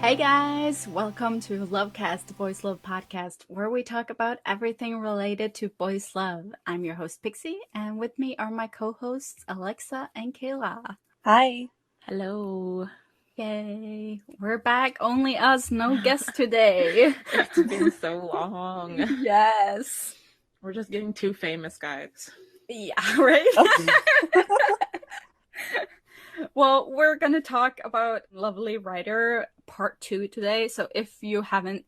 Hey guys, welcome to LoveCast, the Boys Love podcast, where we talk about everything related to boys love. I'm your host Pixie, and with me are my co-hosts Alexa and Kayla. Hi. Hello. Yay, we're back, only us, no guests today. It's been so long. Yes. We're just getting too famous, guys. Yeah, right? Well, we're going to talk about Lovely Writer Part 2 today. So if you haven't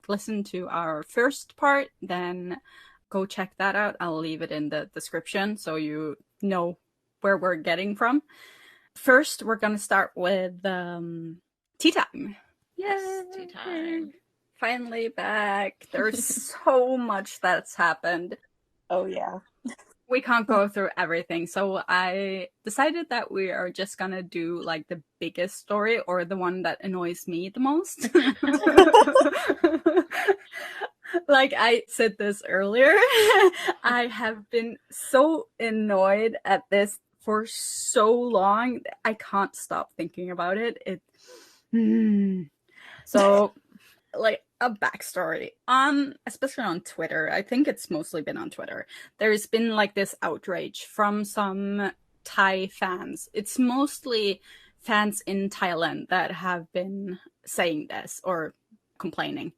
listened to our first part, then go check that out. I'll leave it in the description so you know where we're getting from. First, we're going to start with tea time. Yes, tea time. Finally back. There's so much that's happened. Oh, yeah. We can't go through everything, so I decided that we are just gonna do like the biggest story or the one that annoys me the most. Like I said this earlier, I have been so annoyed at this for so long. I can't stop thinking about it. So like a backstory especially on Twitter. I think it's mostly been on Twitter. There's been like this outrage from some Thai fans. It's mostly fans in Thailand that have been saying this or complaining.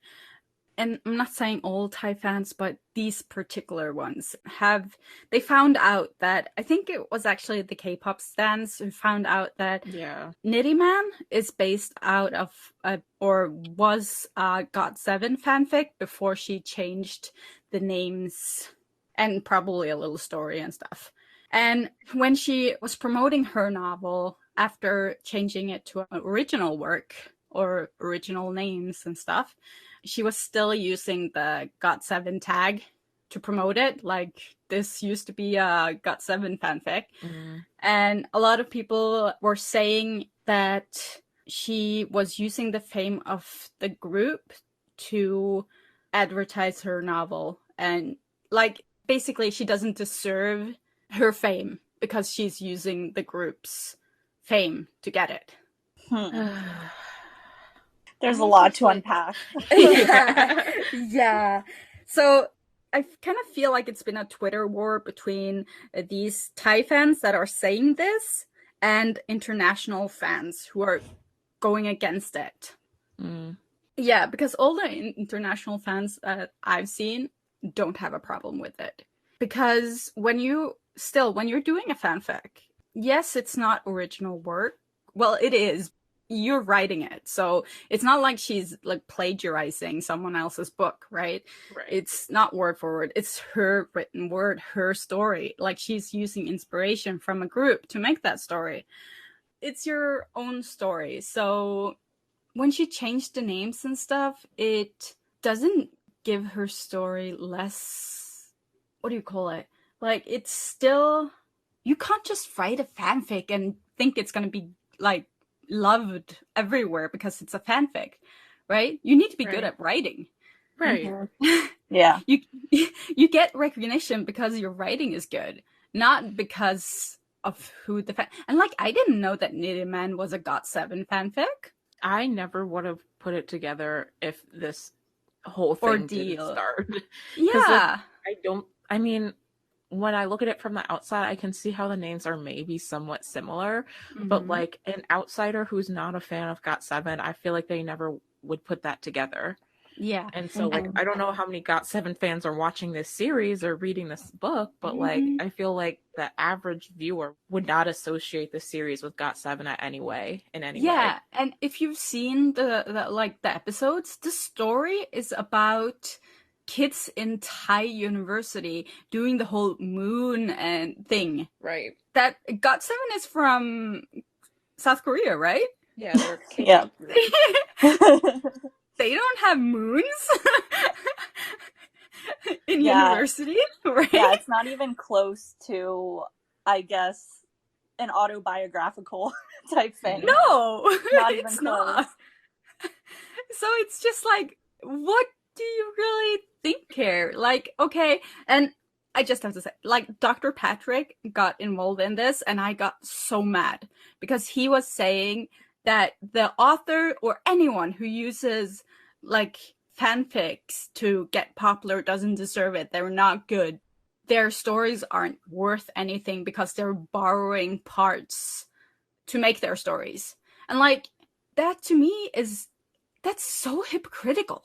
And I'm not saying all Thai fans, but these particular ones they found out that, I think it was actually the K-pop stans who found out that Nitty Man is based out of, or was GOT7 fanfic before she changed the names and probably a little story and stuff. And when she was promoting her novel after changing it to an original work or original names and stuff, she was still using the GOT7 tag to promote it. Like, this used to be a GOT7 fanfic. And a lot of people were saying that she was using the fame of the group to advertise her novel. And, like, basically she doesn't deserve her fame because she's using the group's fame to get it. There's a lot to unpack. Yeah. So I kind of feel like it's been a Twitter war between these Thai fans that are saying this and international fans who are going against it. Yeah, because all the international fans that I've seen don't have a problem with it. Because when you're doing a fanfic, yes, it's not original work. Well, it is. You're writing it, so it's not like she's like plagiarizing someone else's book, right? It's not word for word. It's her written word, her story. Like, she's using inspiration from a group to make that story. It's your own story. So when she changed the names and stuff, it doesn't give her story less, what do you call it? Like, it's still, you can't just write a fanfic and think it's gonna be like loved everywhere because it's a fanfic, right? You need to be good at writing, right? Yeah. You get recognition because your writing is good, not because of who the fan. And like, I didn't know that Nitty Man was a GOT7 fanfic. I never would have put it together if this whole thing didn't start. Yeah. I mean, when I look at it from the outside, I can see how the names are maybe somewhat similar, but like an outsider who's not a fan of GOT7, I feel like they never would put that together. Yeah. And so like, I don't know how many GOT7 fans are watching this series or reading this book, but like, I feel like the average viewer would not associate the series with GOT7 in any way. Yeah, and if you've seen the episodes, the story is about kids in Thai university doing the whole moon and thing. Right. That GOT7 is from South Korea, right? Yeah, they're yeah. They don't have moons in university, right? Yeah, it's not even close to, I guess, an autobiographical type thing. No, not even it's close. not. So it's just like, what do you really think here? Like, okay, and I just have to say, like, Dr. Patrick got involved in this, and I got so mad because he was saying that the author or anyone who uses like fanfics to get popular doesn't deserve it. They're not good. Their stories aren't worth anything because they're borrowing parts to make their stories. And like that to me that's so hypocritical.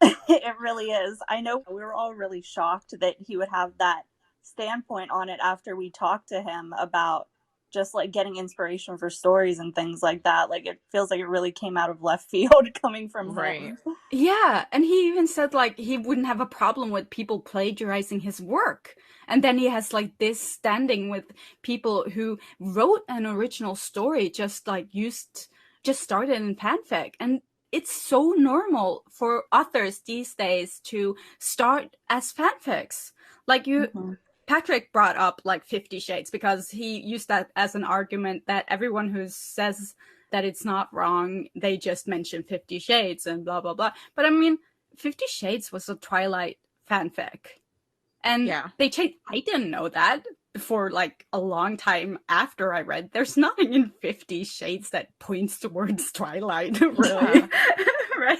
It really is. I know we were all really shocked that he would have that standpoint on it after we talked to him about just like getting inspiration for stories and things like that. Like it feels like it really came out of left field coming from him. Yeah, and he even said like he wouldn't have a problem with people plagiarizing his work. And then he has like this standing with people who wrote an original story just started in fanfic. And it's so normal for authors these days to start as fanfics. Like Patrick brought up like 50 Shades because he used that as an argument that everyone who says that it's not wrong, they just mention 50 Shades and blah, blah, blah. But I mean, 50 Shades was a Twilight fanfic. And they changed. I didn't know that for like a long time after I read. There's nothing in 50 Shades that points towards Twilight, really. Right?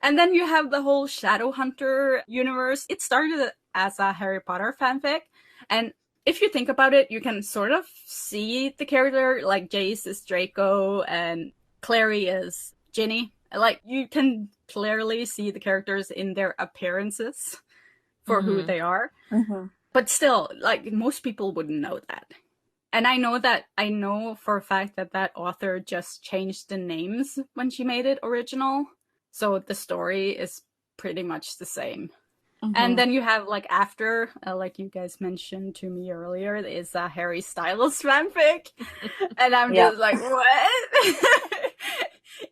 And then you have the whole Shadowhunter universe. It started as a Harry Potter fanfic. And if you think about it, you can sort of see the character, like Jace is Draco and Clary is Ginny. Like, you can clearly see the characters in their appearances for who they are. But still, like, most people wouldn't know that. And I know for a fact that author just changed the names when she made it original. So the story is pretty much the same. And then you have, like, after, like you guys mentioned to me earlier, is a Harry Styles fanfic. And I'm just like, what?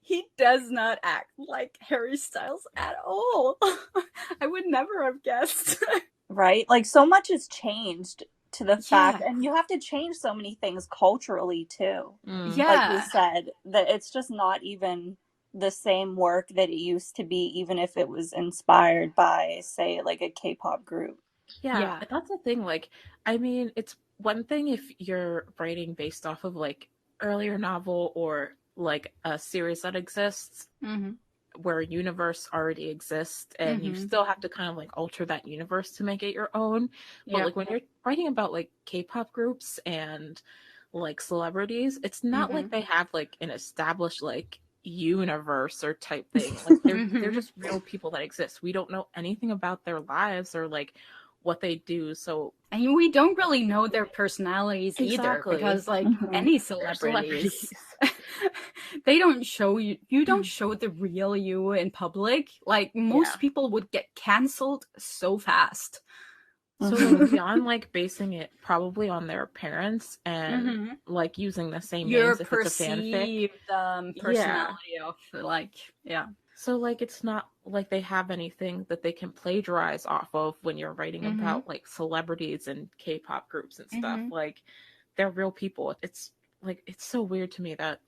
He does not act like Harry Styles at all. I would never have guessed. Right? Like, so much has changed to the fact, and you have to change so many things culturally, too. Like you said, that it's just not even the same work that it used to be, even if it was inspired by, say, like a K-pop group. Yeah, that's the thing. Like, I mean, it's one thing if you're writing based off of like earlier novel or like a series that exists where a universe already exists and you still have to kind of like alter that universe to make it your own. But like when you're writing about like K-pop groups and like celebrities, it's not like they have like an established like universe or type thing. Like they're just real people that exist. We don't know anything about their lives or like what they do. So and we don't really know their personalities either, because like any celebrities they don't show you don't show the real you in public. Like most people would get canceled so fast. So beyond like basing it probably on their appearance and like using the same names if it's a fanfic, personality of like So like it's not like they have anything that they can plagiarize off of when you're writing about like celebrities and K-pop groups and stuff. Like they're real people. It's like it's so weird to me that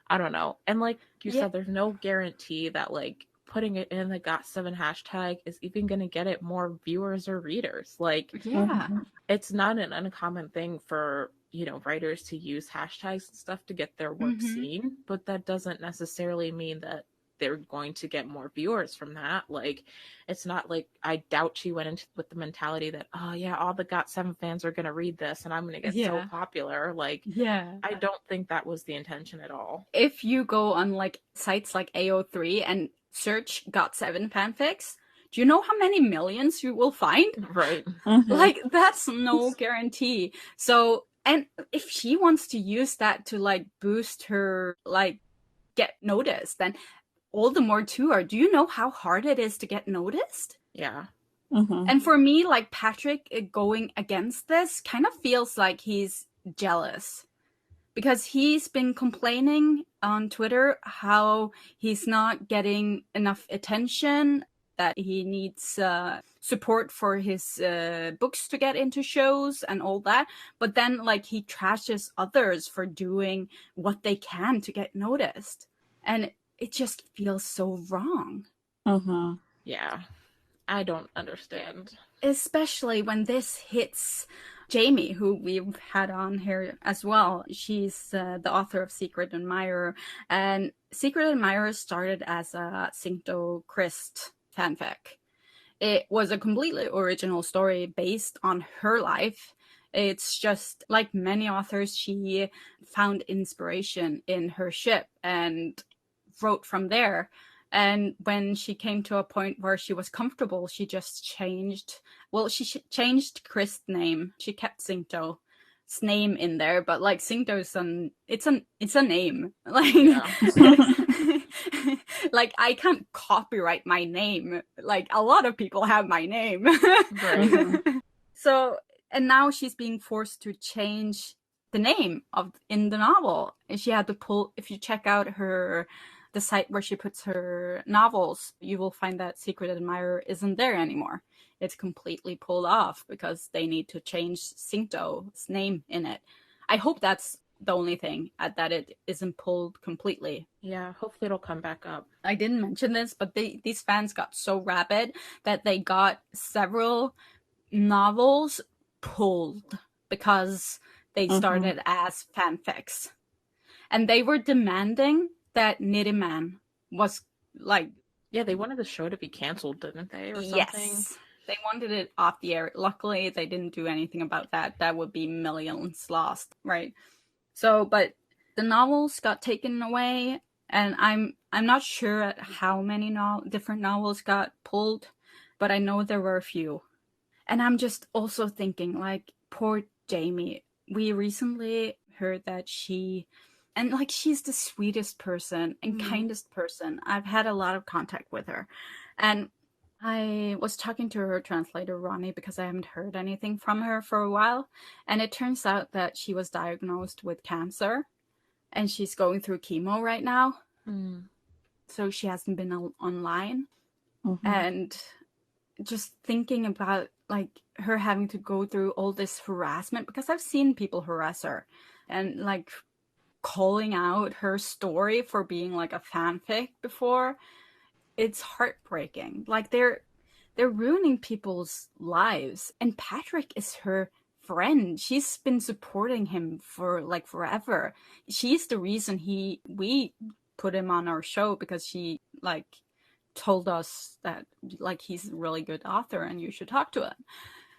I don't know. And like you said, there's no guarantee that like putting it in the got7 hashtag is even going to get it more viewers or readers. Like, it's not an uncommon thing for, you know, writers to use hashtags and stuff to get their work seen, but that doesn't necessarily mean that they're going to get more viewers from that. Like, it's not like, I doubt she went into with the mentality that, oh yeah, all the got7 fans are going to read this and I'm going to get so popular. Like, I don't think that was the intention at all. If you go on like sites like AO3 and search got7 fanfics, do you know how many millions you will find? Right. Like, that's no guarantee. So, and if she wants to use that to like boost her, like get noticed, then all the more to her. Do you know how hard it is to get noticed? Yeah. And for me, like Patrick going against this kind of feels like he's jealous, because he's been complaining on Twitter how he's not getting enough attention, that he needs support for his books to get into shows and all that. But then like he trashes others for doing what they can to get noticed. And it just feels so wrong. Yeah. I don't understand. Especially when this hits Jamie, who we've had on here as well. She's the author of Secret Admirer. And Secret Admirer started as a Cincto Christ fanfic. It was a completely original story based on her life. It's just like many authors, she found inspiration in her ship and wrote from there. And when she came to a point where she was comfortable, she just changed. Well, she changed Chris' name. She kept Cincto's name in there, but like Cincto's it's a name. Like, yeah. Like I can't copyright my name. Like a lot of people have my name. Right. So, and now she's being forced to change the name in the novel. And she had to pull. If you check out the site where she puts her novels, you will find that Secret Admirer isn't there anymore. It's completely pulled off because they need to change Cincto's name in it. I hope that's the only thing, that it isn't pulled completely. Yeah, hopefully it'll come back up. I didn't mention this, but these fans got so rabid that they got several novels pulled because they started as fanfics. And they were demanding that Nitty Man was like... Yeah, they wanted the show to be canceled, didn't they? Or something? Yes. They wanted it off the air. Luckily, they didn't do anything about that. That would be millions lost, right? So, but the novels got taken away, and I'm not sure at how many different novels got pulled, but I know there were a few. And I'm just also thinking, like, poor Jamie. We recently heard that she's the sweetest person and kindest person. I've had a lot of contact with her. And I was talking to her translator, Ronnie, because I haven't heard anything from her for a while. And it turns out that she was diagnosed with cancer. And she's going through chemo right now. Mm. So she hasn't been online. Mm-hmm. And just thinking about, like, her having to go through all this harassment. Because I've seen people harass her. And, like, calling out her story for being like a fanfic before, it's heartbreaking. Like they're ruining people's lives, and Patrick is her friend. She's been supporting him for like forever. She's the reason we put him on our show, because she like told us that like he's a really good author and you should talk to him.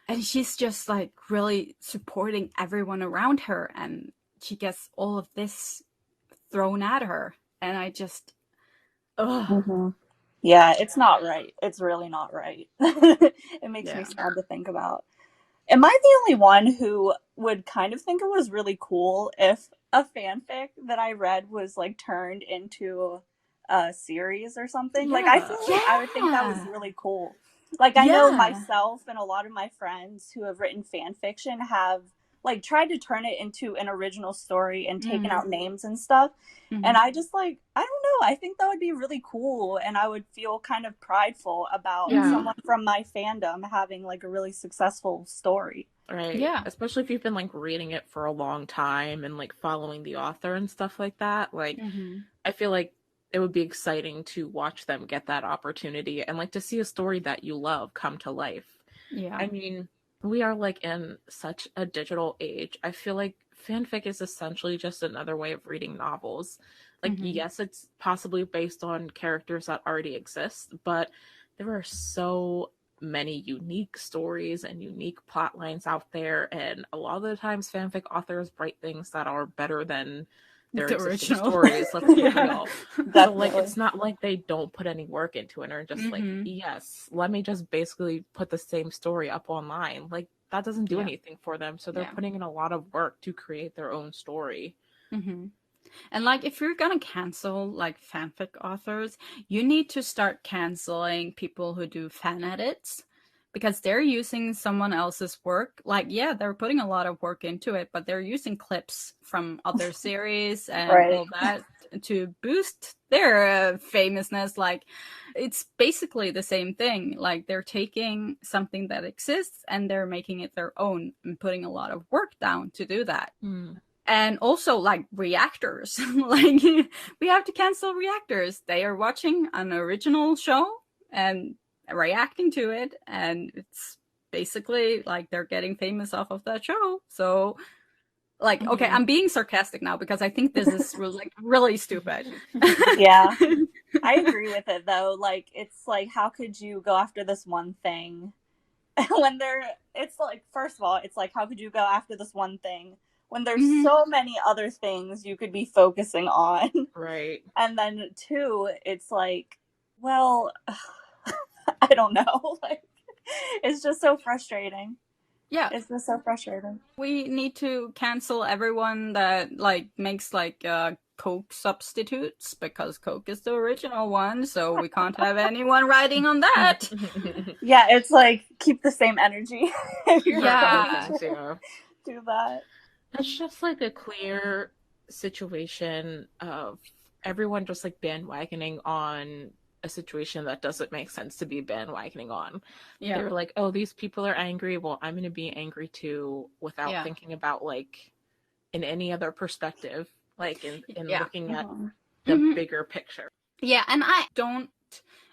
And she's just like really supporting everyone around her, and she gets all of this thrown at her. And I just, Yeah, it's not right. It's really not right. It makes me sad to think about. Am I the only one who would kind of think it was really cool if a fanfic that I read was like turned into a series or something? Like I feel like I would think that was really cool. Like I know myself and a lot of my friends who have written fan fiction have like tried to turn it into an original story and taken out names and stuff. And I just like, I don't know, I think that would be really cool, and I would feel kind of prideful about someone from my fandom having like a really successful story. Right. Yeah. Especially if you've been like reading it for a long time and like following the author and stuff like that. Like I feel like it would be exciting to watch them get that opportunity and like to see a story that you love come to life. Yeah. I mean, we are like in such a digital age. I feel like fanfic is essentially just another way of reading novels. Like, yes, it's possibly based on characters that already exist, but there are so many unique stories and unique plot lines out there. And a lot of the times fanfic authors write things that are better than their existing stories. Let's be real. So like, it's not like they don't put any work into it or just like, yes, let me just basically put the same story up online. Like that doesn't do anything for them. So they're putting in a lot of work to create their own story. And like, if you're gonna cancel like fanfic authors, you need to start canceling people who do fan edits, because they're using someone else's work. Like, yeah, they're putting a lot of work into it, but they're using clips from other series and all that to boost their famousness. Like, it's basically the same thing. Like, they're taking something that exists and they're making it their own and putting a lot of work down to do that. And also, like, reactors. Like, we have to cancel reactors. They are watching an original show and reacting to it, and it's basically like they're getting famous off of that show. So like, okay, I'm being sarcastic now because I think this is like really stupid. Yeah, I agree with it though. Like, it's like, how could you go after this one thing when it's like, first of all, it's like, how could you go after this one thing when there's so many other things you could be focusing on? Right. And then 2, it's like, well, I don't know. Like, it's just so frustrating. Yeah. It's just so frustrating. We need to cancel everyone that like makes like Coke substitutes, because Coke is the original one, so we can't have anyone writing on that. Yeah, it's like, keep the same energy. Yeah. Do that. It's just like a clear situation of everyone just like bandwagoning on a situation that doesn't make sense to be bandwagoning on. Yeah. They're like, oh, these people are angry, well, I'm going to be angry too, without thinking about like in any other perspective, like in looking at the bigger picture. Yeah, and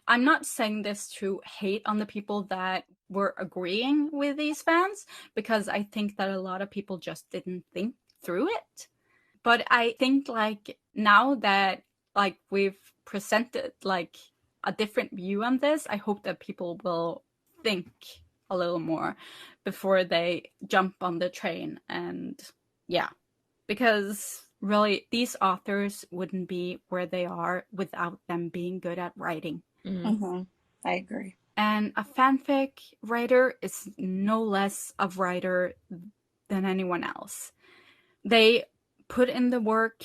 I'm not saying this to hate on the people that were agreeing with these fans, because I think that a lot of people just didn't think through it. But I think like now that like we've presented like a different view on this, I hope that people will think a little more before they jump on the train. And yeah, because really these authors wouldn't be where they are without them being good at writing. I agree. And a fanfic writer is no less a writer than anyone else. They put in the work.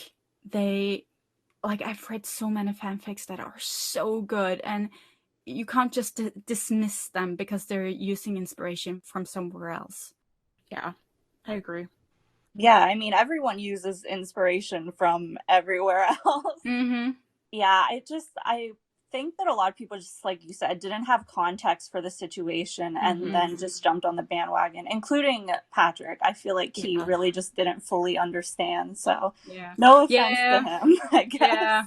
I've read so many fanfics that are so good, and you can't just dismiss them because they're using inspiration from somewhere else. Yeah, I agree. Yeah, I mean, everyone uses inspiration from everywhere else. Yeah, I think that a lot of people, just like you said, didn't have context for the situation and then just jumped on the bandwagon, including Patrick. I feel like he really just didn't fully understand. So no offense to him, I guess. Yeah.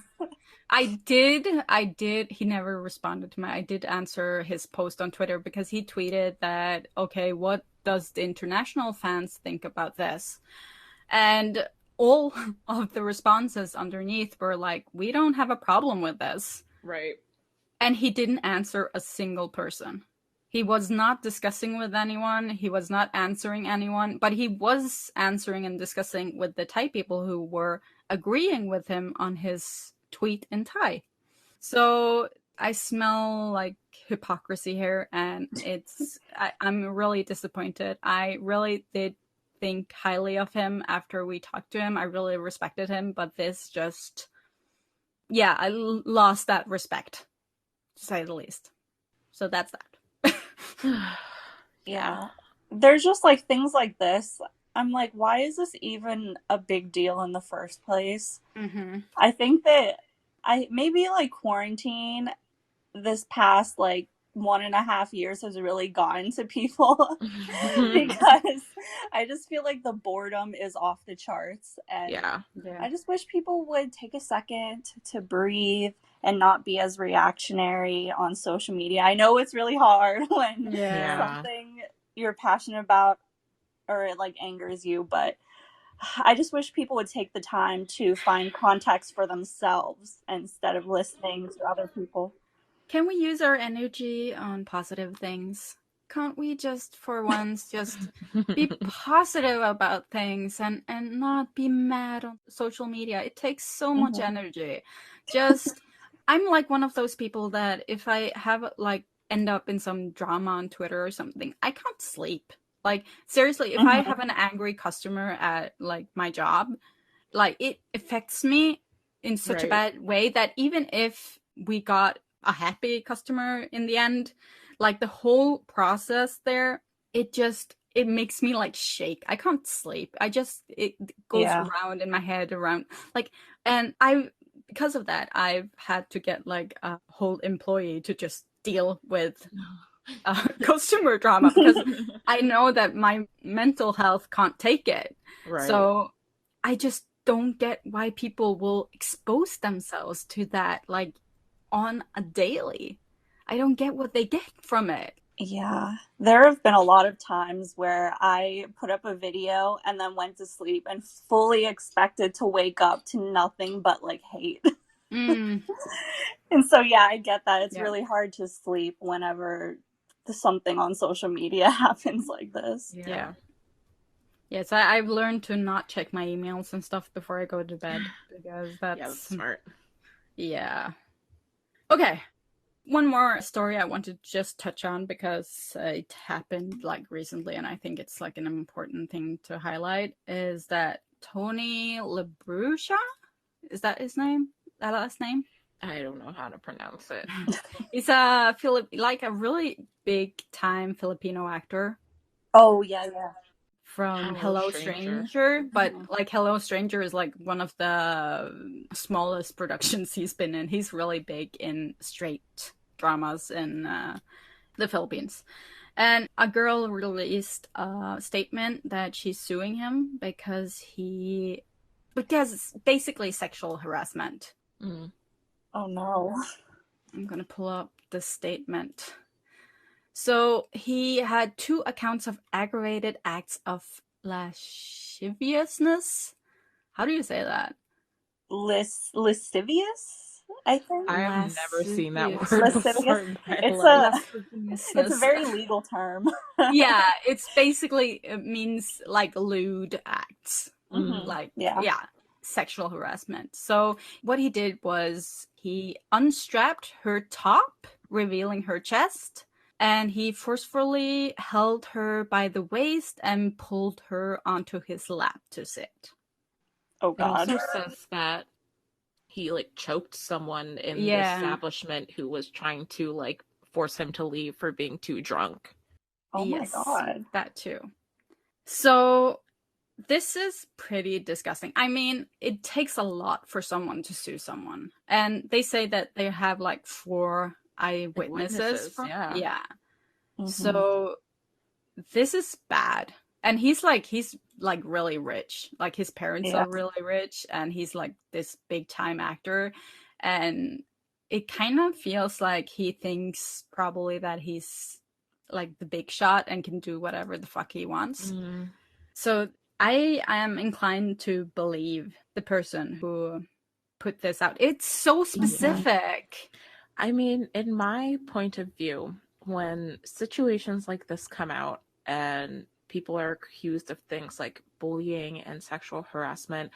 I did. He never responded to I did answer his post on Twitter, because he tweeted that, okay, what does the international fans think about this? And all of the responses underneath were like, we don't have a problem with this. Right. And he didn't answer a single person. He was not discussing with anyone. He was not answering anyone, but he was answering and discussing with the Thai people who were agreeing with him on his tweet in Thai. So I smell like hypocrisy here, and I'm really disappointed. I really did think highly of him after we talked to him. I really respected him, but this just, I lost that respect, to say the least. So that's that. Yeah. There's just like things like this. I'm like, why is this even a big deal in the first place? I think that maybe like quarantine this past like 1.5 years has really gotten to people because I just feel like the boredom is off the charts, and I just wish people would take a second to breathe and not be as reactionary on social media. I know it's really hard when something you're passionate about or it like angers you, but I just wish people would take the time to find context for themselves instead of listening to other people. Can we use our energy on positive things? Can't we just, for once, just be positive about things and not be mad on social media? It takes so much energy. I'm like one of those people that if I have like end up in some drama on Twitter or something, I can't sleep. Like, seriously, if I have an angry customer at like my job, like it affects me in such a bad way that even if we got a happy customer in the end, like the whole process there, it makes me like shake. I can't sleep. It goes around in my head around like, and because of that, I've had to get like a whole employee to just deal with customer drama, because I know that my mental health can't take it. So I just don't get why people will expose themselves to that like on a daily. I don't get what they get from it. Yeah, there have been a lot of times where I put up a video and then went to sleep and fully expected to wake up to nothing but like hate. Mm. And so, yeah, I get that. It's Yeah. really hard to sleep whenever something on social media happens like this. Yeah. Yes, I've learned to not check my emails and stuff before I go to bed because Yeah, that's that's smart. yeah. Okay. One more story I want to just touch on because it happened like recently, and I think it's like an important thing to highlight is that Tony LaBrucia, is that his name? That last name? I don't know how to pronounce it. He's a like a really big time Filipino actor. Oh, yeah, yeah. From Hello, Hello Stranger. Stranger, but like Hello Stranger is like one of the smallest productions he's been in. He's really big in straight dramas in the Philippines. And a girl released a statement that she's suing him because it's basically sexual harassment. Mm. Oh no. I'm gonna pull up the statement. So he had 2 accounts of aggravated acts of lasciviousness. How do you say that? Lascivious, I think. I have never seen that word Lascivious. before. It's a very legal term. Yeah, it's basically, it means like lewd acts. Mm-hmm. Like, yeah, sexual harassment. So what he did was he unstrapped her top, revealing her chest, and he forcefully held her by the waist and pulled her onto his lap to sit. Oh God. It also says that he like choked someone in the establishment who was trying to like force him to leave for being too drunk. Oh my God. That too. So this is pretty disgusting. I mean, it takes a lot for someone to sue someone. And they say that they have like 4 eyewitnesses. Yeah. Mm-hmm. So this is bad. And he's like really rich. Like his parents are really rich, and he's like this big time actor. And it kind of feels like he thinks probably that he's like the big shot and can do whatever the fuck he wants. Mm. So I am inclined to believe the person who put this out. It's so specific. I mean, in my point of view, when situations like this come out and people are accused of things like bullying and sexual harassment,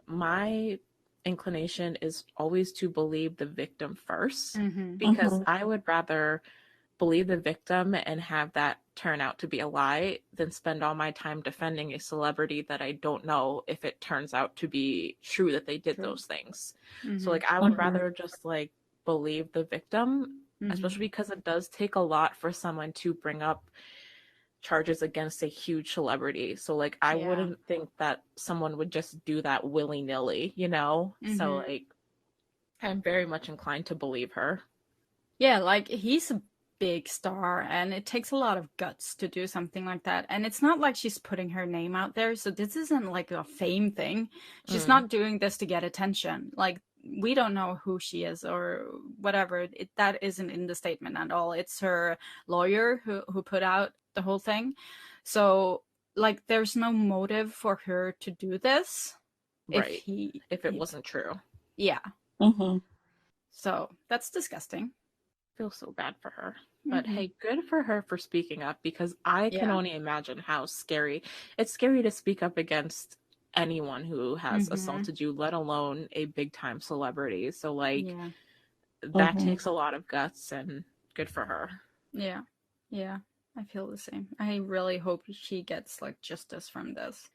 my inclination is always to believe the victim first, because I would rather believe the victim and have that turn out to be a lie than spend all my time defending a celebrity that I don't know if it turns out to be true that they did those things. So like I would rather just like believe the victim, especially because it does take a lot for someone to bring up charges against a huge celebrity. So like I wouldn't think that someone would just do that willy-nilly, you know? So like I'm very much inclined to believe her. Yeah, like he's a big star, and it takes a lot of guts to do something like that. And it's not like she's putting her name out there, so this isn't like a fame thing. She's not doing this to get attention. Like, we don't know who she is or whatever. That isn't in the statement at all. It's her lawyer who put out the whole thing. So like there's no motive for her to do this, right, if it wasn't true. Yeah. So that's disgusting. Feel so bad for her. But hey, good for her for speaking up, because I can only imagine how scary. It's scary to speak up against anyone who has assaulted you, let alone a big time celebrity. So like that takes a lot of guts, and good for her. Yeah. I feel the same. I really hope she gets like justice from this.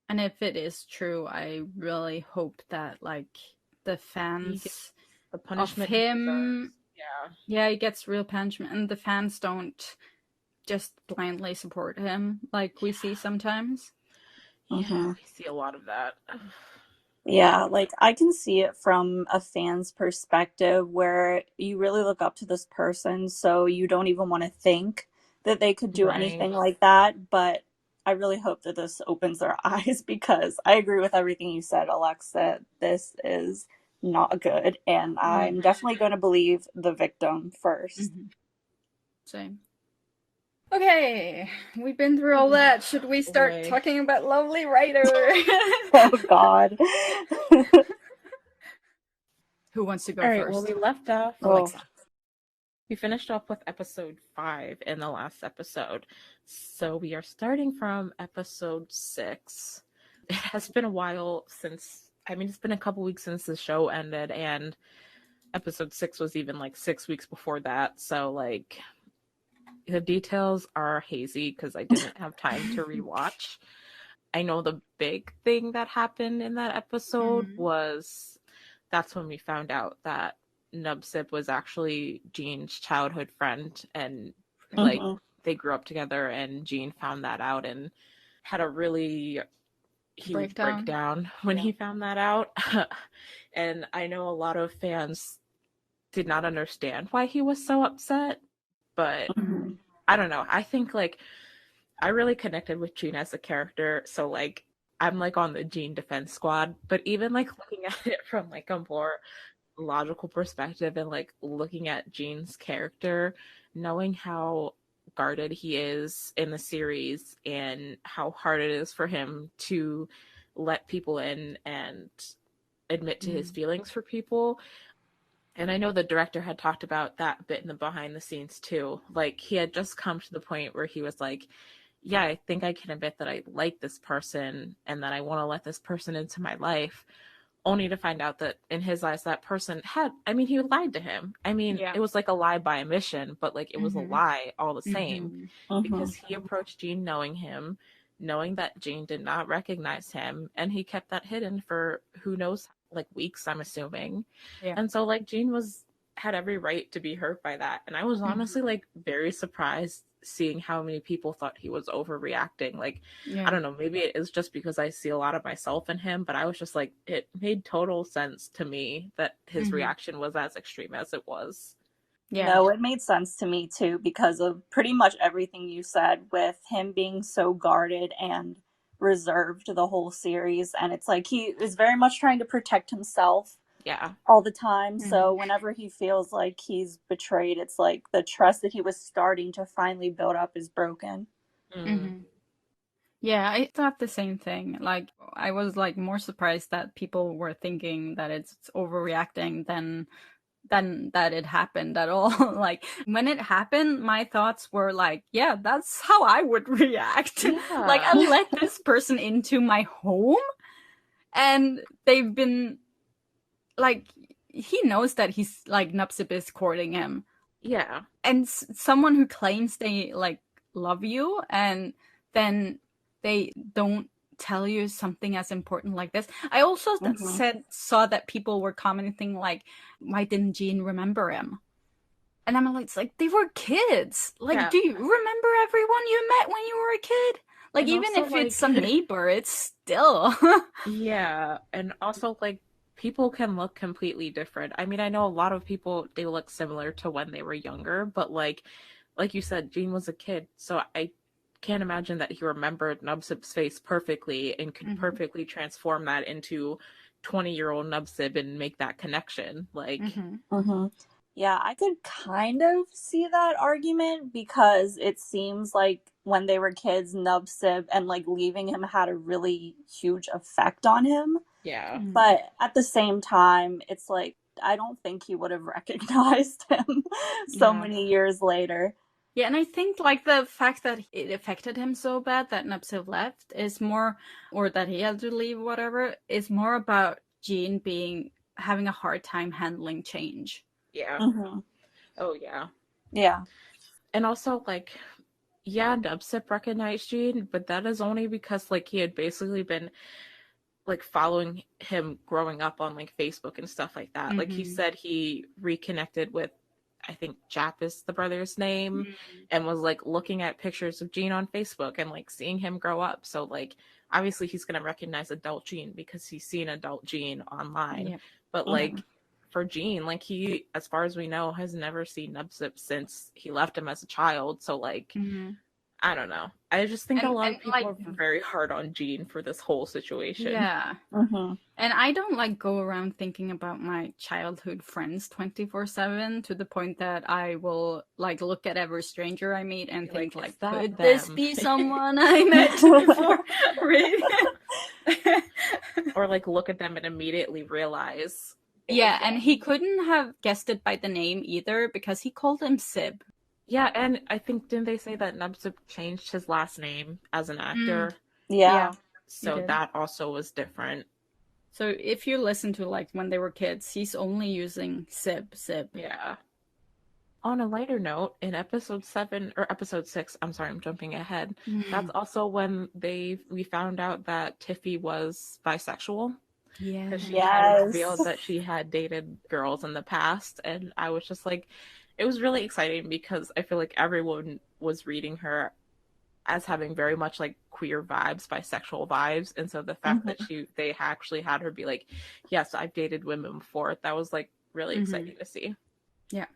And if it is true, I really hope that like the fans the punishment of him, he gets real punishment, and the fans don't just blindly support him like we see sometimes. Yeah, we see a lot of that. Yeah, like I can see it from a fan's perspective where you really look up to this person, so you don't even want to think that they could do anything like that. But I really hope that this opens their eyes, because I agree with everything you said, Alexa. This is not good, and I'm definitely going to believe the victim first. Same. Okay, we've been through all that. Should we start talking about Lovely Writer? Oh God. Who wants to go all first? Right, well, we left off. Alexa. We finished off with episode 5 in the last episode. So we are starting from episode 6. It has been a while since, it's been a couple weeks since the show ended, and episode 6 was even like 6 weeks before that. So like the details are hazy because I didn't have time to rewatch. I know the big thing that happened in that episode was that's when we found out that Nubsip was actually Jean's childhood friend, and like they grew up together, and Jean found that out and had a really huge breakdown when he found that out. And I know a lot of fans did not understand why he was so upset, but I don't know. I think like I really connected with Jean as a character, so like I'm like on the Jean defense squad, but even like looking at it from like a more logical perspective and like looking at Jean's character, knowing how guarded he is in the series and how hard it is for him to let people in and admit to his feelings for people. And I know the director had talked about that bit in the behind the scenes too. Like he had just come to the point where he was like, yeah, I think I can admit that I like this person and that I want to let this person into my life, only to find out that in his eyes that person he lied to him. It was like a lie by omission, but like it was a lie all the same, because he approached Jean knowing that Jean did not recognize him, and he kept that hidden for who knows, like weeks, I'm assuming. And so like Jean had every right to be hurt by that, and I was honestly like very surprised seeing how many people thought he was overreacting. Like I don't know, maybe it is just because I see a lot of myself in him, but I was just like, it made total sense to me that his reaction was as extreme as it was. No, it made sense to me too, because of pretty much everything you said, with him being so guarded and reserved the whole series. And it's like he is very much trying to protect himself all the time. So whenever he feels like he's betrayed, it's like the trust that he was starting to finally build up is broken. Yeah, I thought the same thing. Like I was like more surprised that people were thinking that it's overreacting than that it happened at all. Like when it happened, my thoughts were like, yeah, that's how I would react. Like I let this person into my home, and they've been like, he knows that he's like Nupsip is courting him. Yeah. And someone who claims they like love you, and then they don't tell you something as important like this. I also saw that people were commenting like, why didn't Jean remember him? And I'm like, it's like, they were kids. Like, do you remember everyone you met when you were a kid? Like, and even if it's a neighbor, it's still. Yeah. And also like people can look completely different. I mean, I know a lot of people, they look similar to when they were younger, but like you said, Jean was a kid, so I can't imagine that he remembered Nubsip's face perfectly and could perfectly transform that into 20-year-old Nubsip and make that connection. Like, yeah, I could kind of see that argument, because it seems like when they were kids, Nubsip and like leaving him had a really huge effect on him. Yeah. But at the same time, it's like, I don't think he would have recognized him so many years later. Yeah, and I think like the fact that it affected him so bad that Nupsip left is more, or that he had to leave, whatever, is more about Jean having a hard time handling change. Yeah. Oh yeah. Yeah. And also like, yeah, Nupsip recognized Jean, but that is only because like he had basically been like following him growing up on like Facebook and stuff like that. Like he said he reconnected with, I think Jap is the brother's name, and was like looking at pictures of Jean on Facebook and like seeing him grow up. So like obviously he's gonna recognize adult Jean because he's seen adult Jean online. But like for Jean, like he, as far as we know, has never seen Nubsip since he left him as a child. So like I don't know. I just think a lot of people like, are very hard on Jean for this whole situation. Yeah. Mm-hmm. And I don't like go around thinking about my childhood friends 24/7 to the point that I will like look at every stranger I meet and think like, could this be someone I met before? Really? Or like look at them and immediately realize. Yeah, and he couldn't have guessed it by the name either because he called him Sib. Yeah, and I think, didn't they say that Nubsip changed his last name as an actor? Yeah. So that also was different. So if you listen to like when they were kids, he's only using Sib. Yeah. On a lighter note, in episode 6, I'm sorry, I'm jumping ahead. That's also when we found out that Tiffy was bisexual. Yeah. Because she had revealed that she had dated girls in the past, and I was just like, it was really exciting because I feel like everyone was reading her as having very much like queer vibes, bisexual vibes, and so the fact that they actually had her be like, yes, I've dated women before, that was like really exciting to see. Yeah.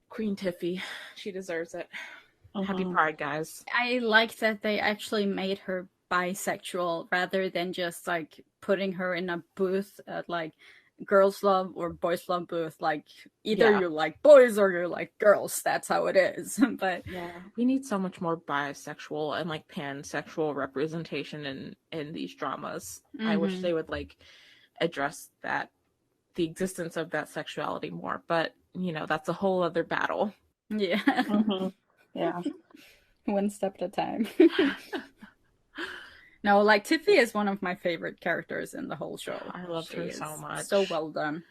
Queen Tiffy, she deserves it. Happy Pride, guys. I like that they actually made her bisexual rather than just like putting her in a booth at like girls love or boys love booth. Like either you like boys or you like girls. That's how it is. But yeah, we need so much more bisexual and like pansexual representation in these dramas. I wish they would like address the existence of that sexuality more, but you know, that's a whole other battle. Yeah. Yeah. One step at a time. No, like Tiffy is one of my favorite characters in the whole show. I love her so much. So well done.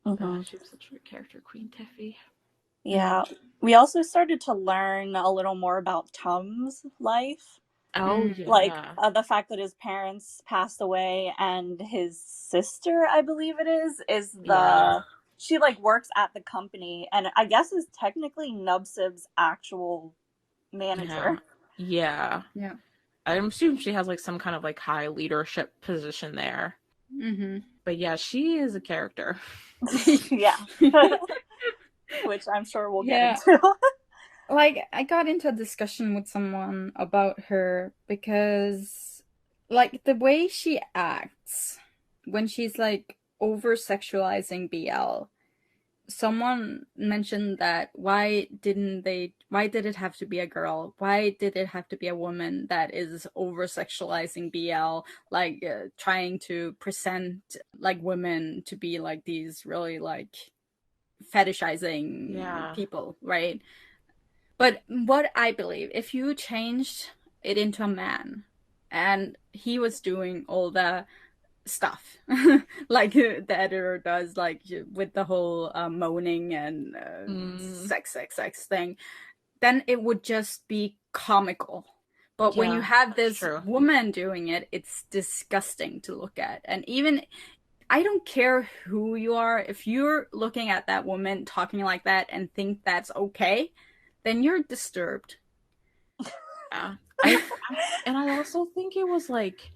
She was such a good character, Queen Tiffy. Yeah. We also started to learn a little more about Tom's life. Oh, yeah. Like the fact that his parents passed away and his sister, I believe it is she like works at the company and I guess is technically Nubsib's actual manager. Yeah. I'm assuming she has like some kind of like high leadership position there. But yeah, she is a character. Yeah. Which I'm sure we'll get into. Like, I got into a discussion with someone about her because, like, the way she acts when she's, like, over-sexualizing BL, someone mentioned that why did it have to be a girl? Why did it have to be a woman that is over-sexualizing BL, like, trying to present, like, women to be, like, these really, like, fetishizing people, right? But what I believe, if you changed it into a man and he was doing all the stuff like the editor does, like with the whole moaning and sex thing, then it would just be comical. But when you have this woman doing it, it's disgusting to look at. And even, I don't care who you are, if you're looking at that woman talking like that and think that's okay, then you're disturbed. And I also think it was like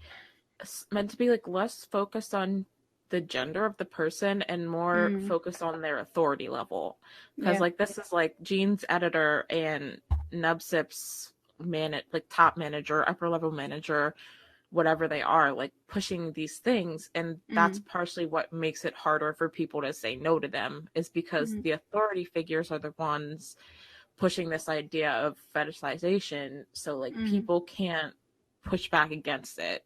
meant to be like less focused on the gender of the person and more focused on their authority level, because like this is like Jean's editor and Nubsip's like top manager, upper level manager, whatever they are, like pushing these things, and that's partially what makes it harder for people to say no to them, is because the authority figures are the ones pushing this idea of fetishization, so like people can't push back against it.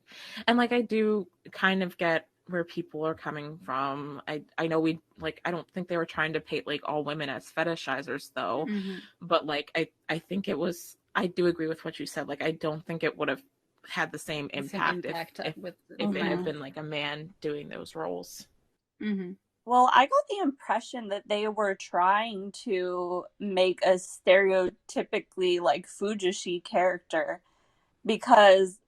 And like I do kind of get where people are coming from. I know I don't think they were trying to paint like all women as fetishizers though, but like I think it was, I do agree with what you said, like I don't think it would have had the same impact if it had been like a man doing those roles. Well, I got the impression that they were trying to make a stereotypically like Fujoshi character, because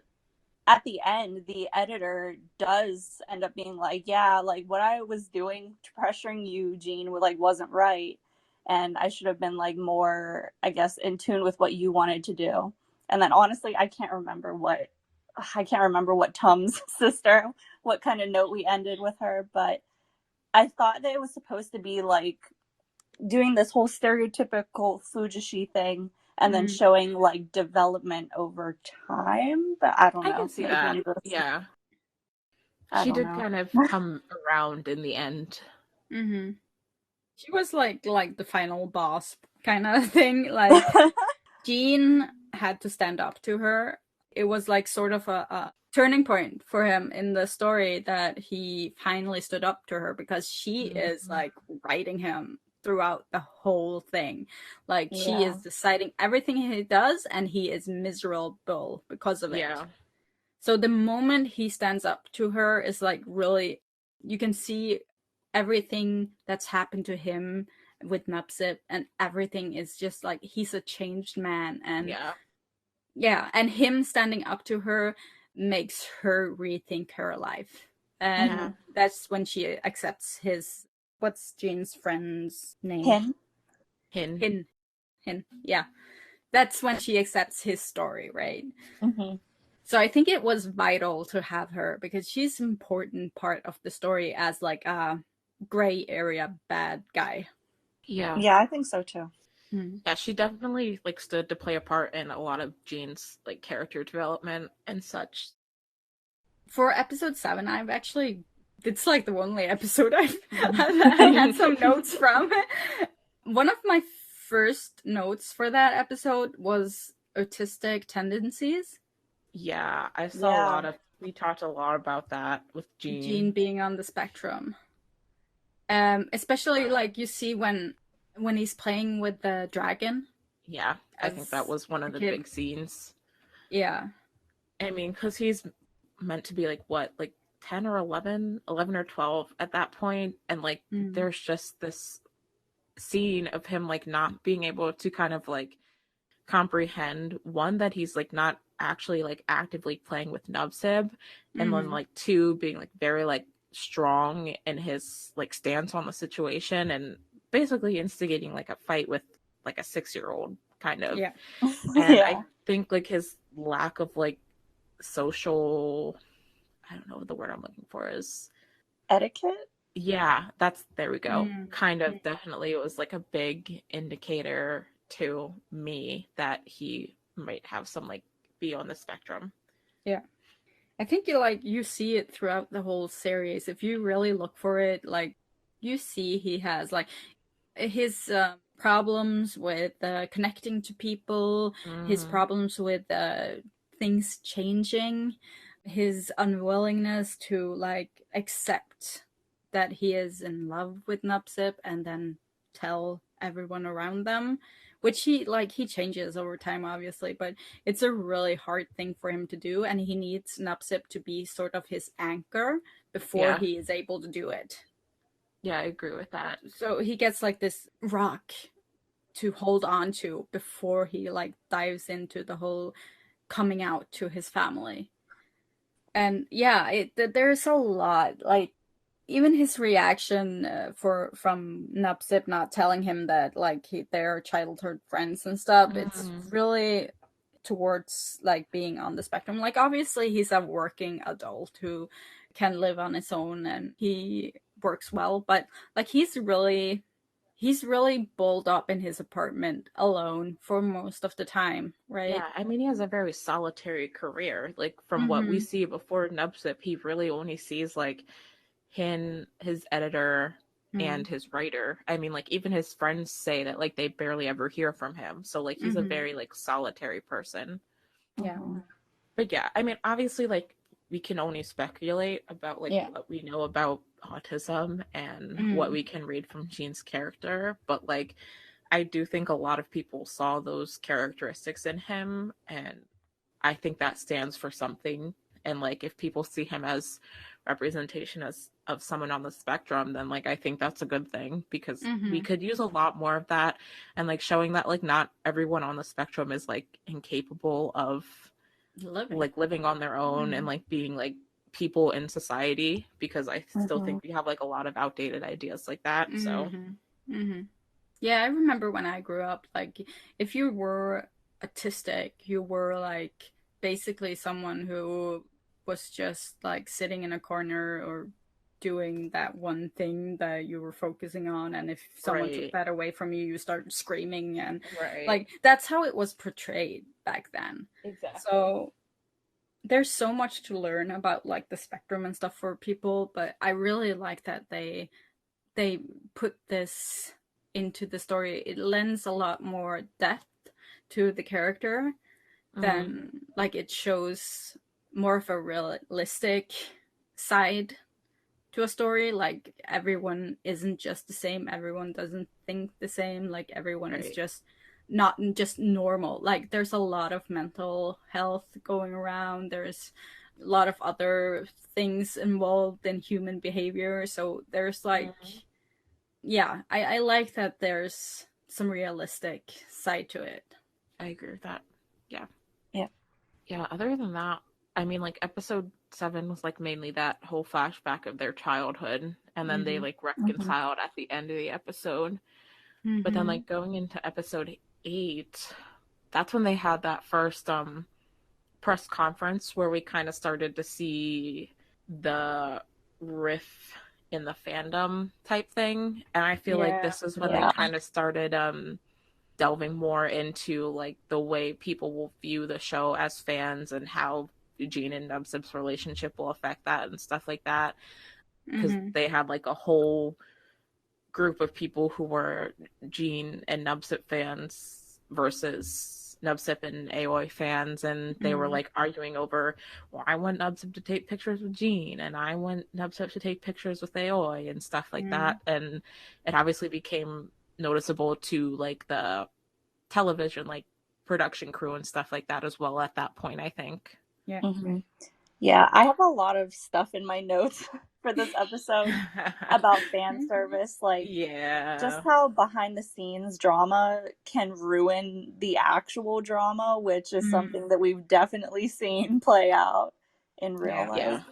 at the end, the editor does end up being like, yeah, like what I was doing, pressuring you, Jean, like wasn't right. And I should have been like more, I guess, in tune with what you wanted to do. And then honestly, I can't remember what Tom's sister, what kind of note we ended with her, but I thought that it was supposed to be like doing this whole stereotypical Fujoshi thing, and then showing like development over time. But I don't know. I can see that. Yeah. She did kind of come around in the end. Mm-hmm. She was like the final boss kind of thing. Like Jean had to stand up to her. It was like sort of a turning point for him in the story that he finally stood up to her, because she is like writing him throughout the whole thing. Like she is deciding everything he does, and he is miserable because of it. Yeah. So the moment he stands up to her is like really, you can see everything that's happened to him with Nupsip, and everything is just like he's a changed man. And and him standing up to her makes her rethink her life. And that's when she accepts his, what's Jean's friend's name? Hin. Yeah. That's when she accepts his story, right? So I think it was vital to have her, because she's an important part of the story as like a gray area bad guy. Yeah, I think so too. Yeah, she definitely like stood to play a part in a lot of Jean's like character development and such. For episode 7, I've actually, it's like the only episode I had some notes from. One of my first notes for that episode was autistic tendencies. Yeah, I saw we talked a lot about that with Jean. Jean being on the spectrum. Especially like you see when he's playing with the dragon. Yeah, I think that was one of the big scenes. Yeah. I mean, because he's meant to be like, what, like 10 or 11 or 12 at that point. And like, there's just this scene of him like not being able to kind of like comprehend, one, that he's like not actually like actively playing with Nubsib, and then like 2, being like very like strong in his like stance on the situation, and basically instigating like a fight with like a 6-year-old kind of. Yeah. And I think like his lack of like social, I don't know what the word I'm looking for is, etiquette. Yeah, there we go. Kind of definitely, it was like a big indicator to me that he might have some like be on the spectrum. Yeah. I think you see it throughout the whole series. If you really look for it, like you see he has like his problems with connecting to people, his problems with things changing, his unwillingness to like accept that he is in love with Nupsip and then tell everyone around them, which he changes over time, obviously, but it's a really hard thing for him to do, and he needs Nupsip to be sort of his anchor before he is able to do it. Yeah, I agree with that. So he gets like this rock to hold on to before he like dives into the whole coming out to his family. And yeah, there's a lot, like even his reaction from Nupsip not telling him that like they're childhood friends and stuff. It's really towards like being on the spectrum. Like obviously he's a working adult who can live on his own and he works well, but like he's really balled up in his apartment alone for most of the time, right? Yeah, I mean, he has a very solitary career. Like from what we see before Nupsip, he really only sees like his editor and his writer. I mean, like even his friends say that like they barely ever hear from him. So like he's a very like solitary person. Yeah. But yeah, I mean, obviously like we can only speculate about like what we know about autism and what we can read from Jean's character, but like I do think a lot of people saw those characteristics in him, and I think that stands for something. And like if people see him as representation of someone on the spectrum, then like I think that's a good thing, because we could use a lot more of that, and like showing that like not everyone on the spectrum is like incapable of living on their own and like being like people in society, because I still think we have like a lot of outdated ideas like that. So yeah, I remember when I grew up, like if you were autistic, you were like basically someone who was just like sitting in a corner or doing that one thing that you were focusing on, and if someone took that away from you, you start screaming, and like that's how it was portrayed back then. Exactly. So there's so much to learn about like the spectrum and stuff for people, but I really like that they put this into the story. It lends a lot more depth to the character than like it shows more of a realistic side to a story. Like everyone isn't just the same, everyone doesn't think the same, like everyone is just not just normal. Like there's a lot of mental health going around, there's a lot of other things involved in human behavior, so there's like I like that there's some realistic side to it. I agree with that. Yeah, other than that, I mean, like episode 7 was like mainly that whole flashback of their childhood, and then they like reconciled at the end of the episode. But then like going into episode 8, that's when they had that first press conference where we kind of started to see the riff in the fandom type thing, and I feel like this is when they kind of started delving more into like the way people will view the show as fans and how Jean and Nubsip's relationship will affect that and stuff like that, because they had like a whole group of people who were Jean and Nubsip fans versus Nubsip and Aoi fans, and they were like arguing over, well, I want Nubsip to take pictures with Jean and I want Nubsip to take pictures with Aoi and stuff like that, and it obviously became noticeable to like the television like production crew and stuff like that as well at that point, I think. Yeah, I have a lot of stuff in my notes for this episode about fan service, like just how behind the scenes drama can ruin the actual drama, which is something that we've definitely seen play out in real life.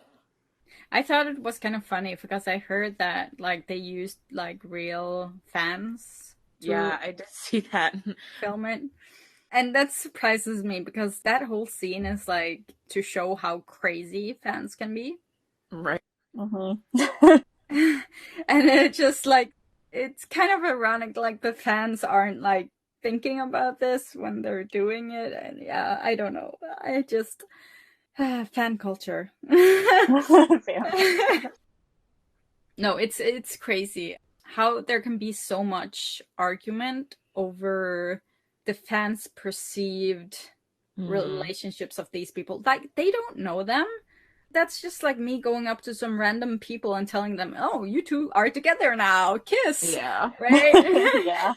I thought it was kind of funny because I heard that like they used like real fans to I did see that film it. And that surprises me because that whole scene is like to show how crazy fans can be. Right. And it just like, it's kind of ironic, like the fans aren't like thinking about this when they're doing it. And yeah, I don't know. I just, fan culture. No, it's crazy how there can be so much argument over the fans' perceived relationships of these people. Like, they don't know them. That's just like me going up to some random people and telling them, oh, you two are together now. Kiss. Yeah. Right? Yeah.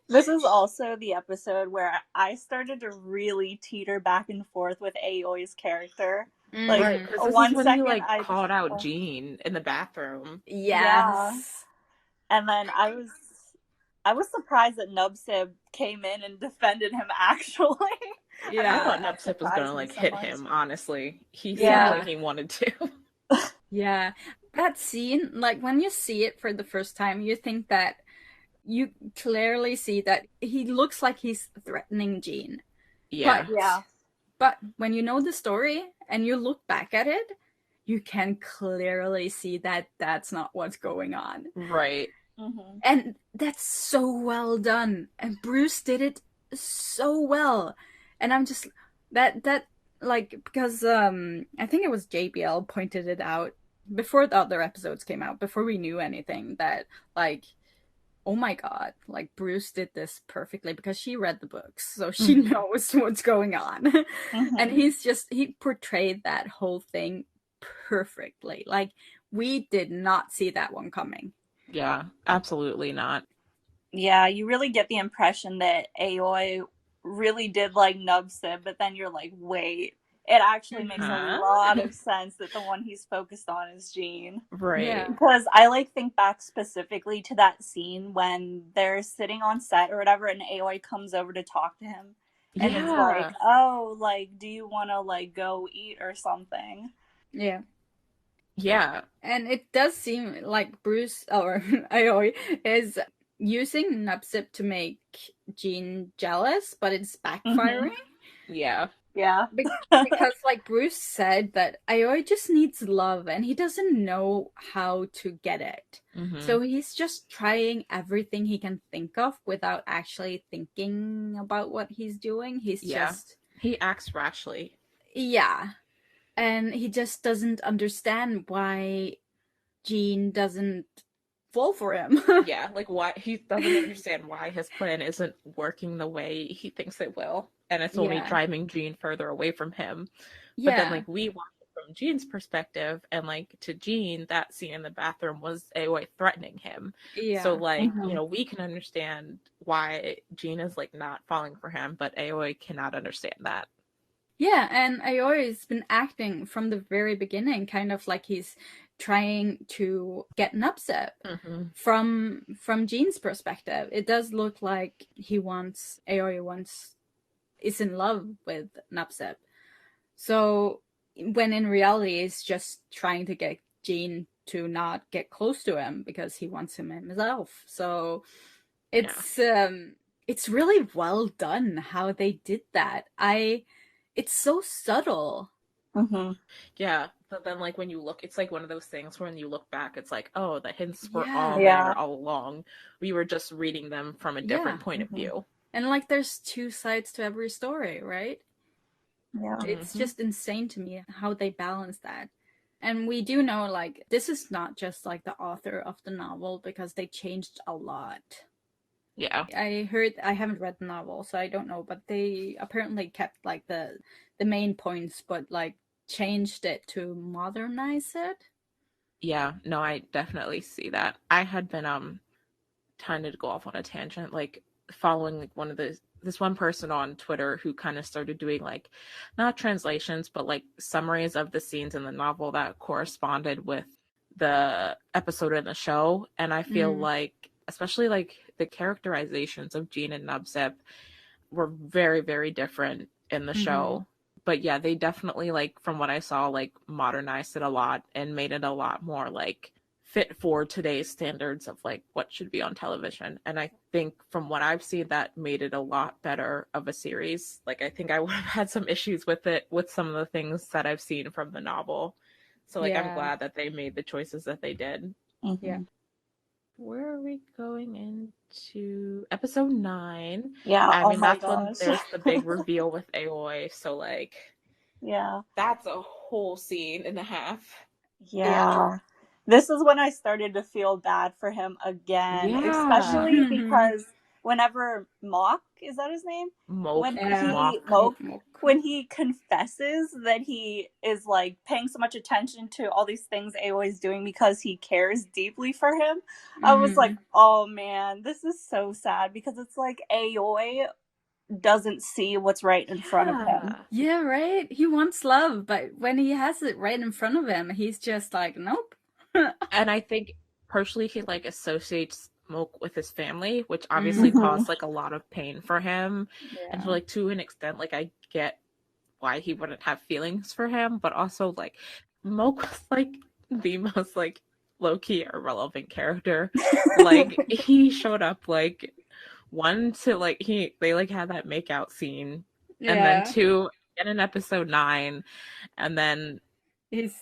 This is also the episode where I started to really teeter back and forth with Aoi's character. Like, one second, you like called out Jean in the bathroom. Yes. And then I was surprised that Nubsib came in and defended him, actually. I thought Nubsib was gonna like hit him, honestly. He seemed like he wanted to. Yeah. That scene, like when you see it for the first time, you think that you clearly see that he looks like he's threatening Jean. But when you know the story and you look back at it, you can clearly see that that's not what's going on. Right. And that's so well done. And Bruce did it so well. And I'm just that like, because I think it was JBL pointed it out before the other episodes came out, before we knew anything, that like, oh my god, like Bruce did this perfectly because she read the books, so she knows what's going on. And he portrayed that whole thing perfectly. Like, we did not see that one coming. Yeah, absolutely not. Yeah, you really get the impression that Aoi really did like Nubsib, but then you're like, wait, it actually makes a lot of sense that the one he's focused on is Jean. Right. Yeah. Because I like think back specifically to that scene when they're sitting on set or whatever, and Aoi comes over to talk to him. And it's like, oh, like, do you want to like go eat or something? Yeah. Yeah. And it does seem like Bruce, or Aoi, is using Nubsib to make Jean jealous, but it's backfiring. Yeah. Yeah. Because like Bruce said that Aoi just needs love and he doesn't know how to get it. So he's just trying everything he can think of without actually thinking about what he's doing. He acts rashly. Yeah. And he just doesn't understand why Jean doesn't fall for him. Yeah, like why he doesn't understand why his plan isn't working the way he thinks it will. And it's only driving Jean further away from him. But then like we watch it from Jean's perspective, and like to Jean, that scene in the bathroom was Aoi threatening him. So like, you know, we can understand why Jean is like not falling for him, but Aoi cannot understand that. Yeah, and Aoi's been acting from the very beginning, kind of like he's trying to get an upset from Jean's perspective. It does look like Aoi is in love with Nupsep. So when in reality he's just trying to get Jean to not get close to him because he wants him himself. So it's really well done how they did that. It's so subtle. Yeah, but then like when you look, it's like one of those things where when you look back, it's like, oh, the hints were all there all along. We were just reading them from a different point of view. And like there's two sides to every story, right? Yeah. It's just insane to me how they balance that. And we do know like this is not just like the author of the novel because they changed a lot. Yeah. I haven't read the novel, so I don't know, but they apparently kept like the main points, but like changed it to modernize it. Yeah, no, I definitely see that. I had been trying to go off on a tangent, like following like this one person on Twitter who kind of started doing like not translations, but like summaries of the scenes in the novel that corresponded with the episode in the show. And I feel like, especially like the characterizations of Jean and Nubsep were very, very different in the show. But yeah, they definitely, like, from what I saw, like, modernized it a lot and made it a lot more, like, fit for today's standards of, like, what should be on television. And I think from what I've seen, that made it a lot better of a series. Like, I think I would have had some issues with it, with some of the things that I've seen from the novel. So, like, I'm glad that they made the choices that they did. Yeah. Where are we going into episode 9? Yeah, I mean, that's gosh. when there's the big reveal with Aoi. So, like, that's a whole scene and a half. Yeah. This is when I started to feel bad for him again, especially because whenever Mock, is that his name? When he confesses that he is like paying so much attention to all these things Aoi's doing because he cares deeply for him, I was like, oh man, this is so sad because it's like Aoi doesn't see what's right in front of him. Yeah, right? He wants love, but when he has it right in front of him, he's just like, nope. And I think partially he like associates Smoke with his family, which obviously caused like a lot of pain for him. And so like to an extent, like I get why he wouldn't have feelings for him, but also like Moke was like the most like low-key irrelevant character. Like he showed up like one to like they like had that makeout scene, and then 2 again in episode 9, and then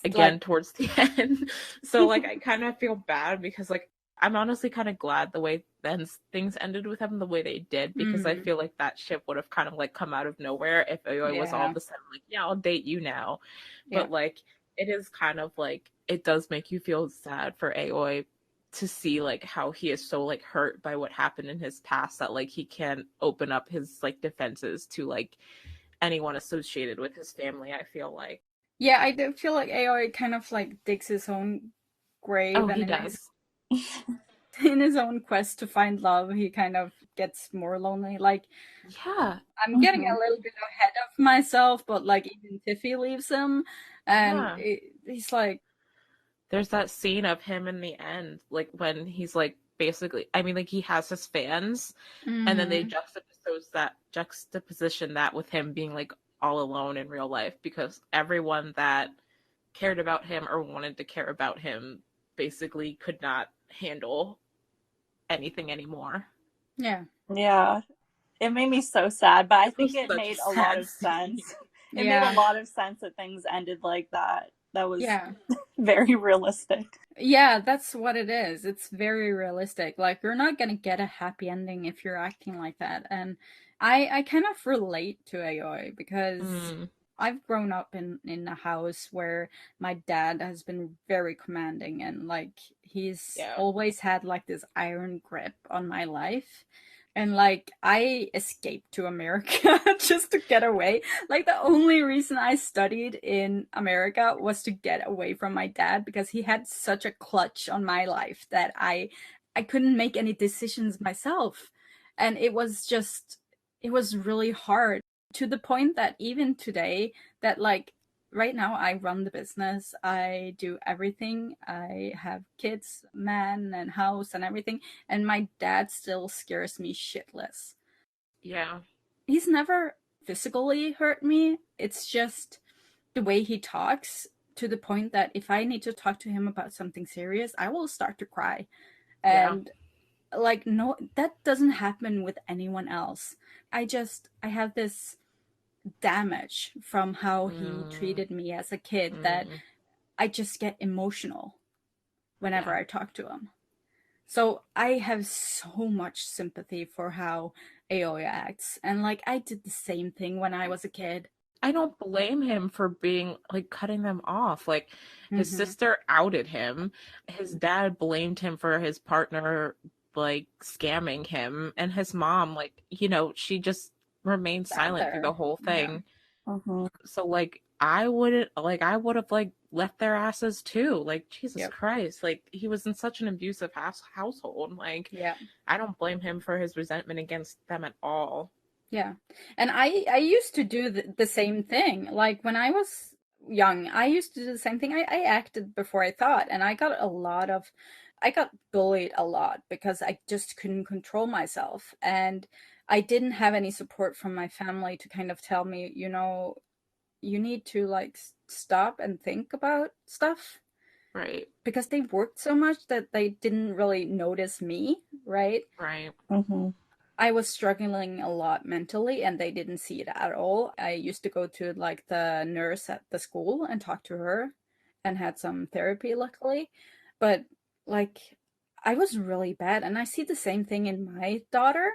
again towards the end. So like I kind of feel bad because like I'm honestly kind of glad the way then things ended with him the way they did, because I feel like that ship would have kind of like come out of nowhere if Aoi was all of a sudden like, yeah, I'll date you now. But like it is kind of like, it does make you feel sad for Aoi to see like how he is so like hurt by what happened in his past that like he can't open up his like defenses to like anyone associated with his family, I feel like. Yeah, I do feel like Aoi kind of like digs his own grave. Oh, he does. In his own quest to find love, he kind of gets more lonely. Like, I'm getting a little bit ahead of myself, but like even Tiffy leaves him, and he's like, there's that scene of him in the end, like when he's like basically, I mean, like he has his fans, and then they juxtaposition that with him being like all alone in real life, because everyone that cared about him or wanted to care about him basically could not handle anything anymore. Yeah. It made me so sad, but I think it made a lot of sense. It made a lot of sense that things ended like that. That was very realistic. Yeah, that's what it is. It's very realistic. Like, you're not gonna get a happy ending if you're acting like that. And I kind of relate to Aoi because I've grown up in a house where my dad has been very commanding, and like he's always had like this iron grip on my life. And like I escaped to America just to get away. Like the only reason I studied in America was to get away from my dad, because he had such a clutch on my life that I couldn't make any decisions myself. And it was really hard, to the point that even today, that like right now I run the business, I do everything, I have kids, man, and house and everything, and my dad still scares me shitless. Yeah. He's never physically hurt me. It's just the way he talks, to the point that if I need to talk to him about something serious, I will start to cry. And like, no, that doesn't happen with anyone else. I have this damage from how he treated me as a kid that I just get emotional whenever I talk to him. So I have so much sympathy for how Aoi acts. And like, I did the same thing when I was a kid. I don't blame him for being like cutting them off. Like, his sister outed him. His dad blamed him for his partner like scamming him, and his mom, like, you know, she just remained silent through the whole thing. So like I would have like left their asses too. Like, Jesus Christ, like he was in such an abusive household. Like, I don't blame him for his resentment against them at all. Yeah. And I used to do the same thing. Like when I was young, I used to do the same thing. I acted before I thought, and I got bullied a lot because I just couldn't control myself. And I didn't have any support from my family to kind of tell me, you know, you need to like stop and think about stuff. Right. Because they worked so much that they didn't really notice me, right? Right. I was struggling a lot mentally, and they didn't see it at all. I used to go to like the nurse at the school and talk to her, and had some therapy, luckily. But like, I was really bad, and I see the same thing in my daughter,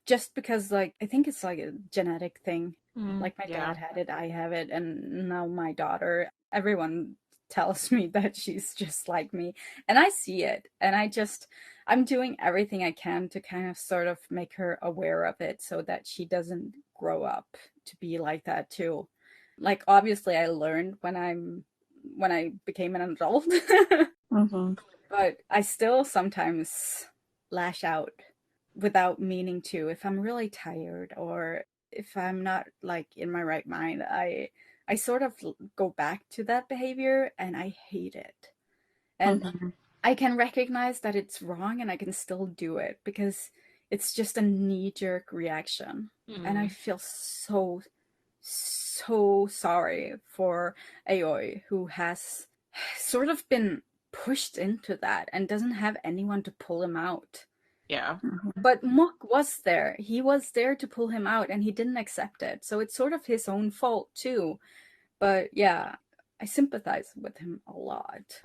just because like I think it's like a genetic thing. Like my dad had it, I have it, and now my daughter, everyone tells me that she's just like me, and I see it, and I'm doing everything I can to kind of sort of make her aware of it, so that she doesn't grow up to be like that too. Like, obviously I learned when I became an adult. But I still sometimes lash out without meaning to. If I'm really tired, or if I'm not like in my right mind, I sort of go back to that behavior, and I hate it. And I can recognize that it's wrong, and I can still do it because it's just a knee-jerk reaction. And I feel so sorry for Aoi, who has sort of been pushed into that and doesn't have anyone to pull him out. Yeah. But Mock was there. He was there to pull him out, and he didn't accept it. So it's sort of his own fault too. But yeah, I sympathize with him a lot.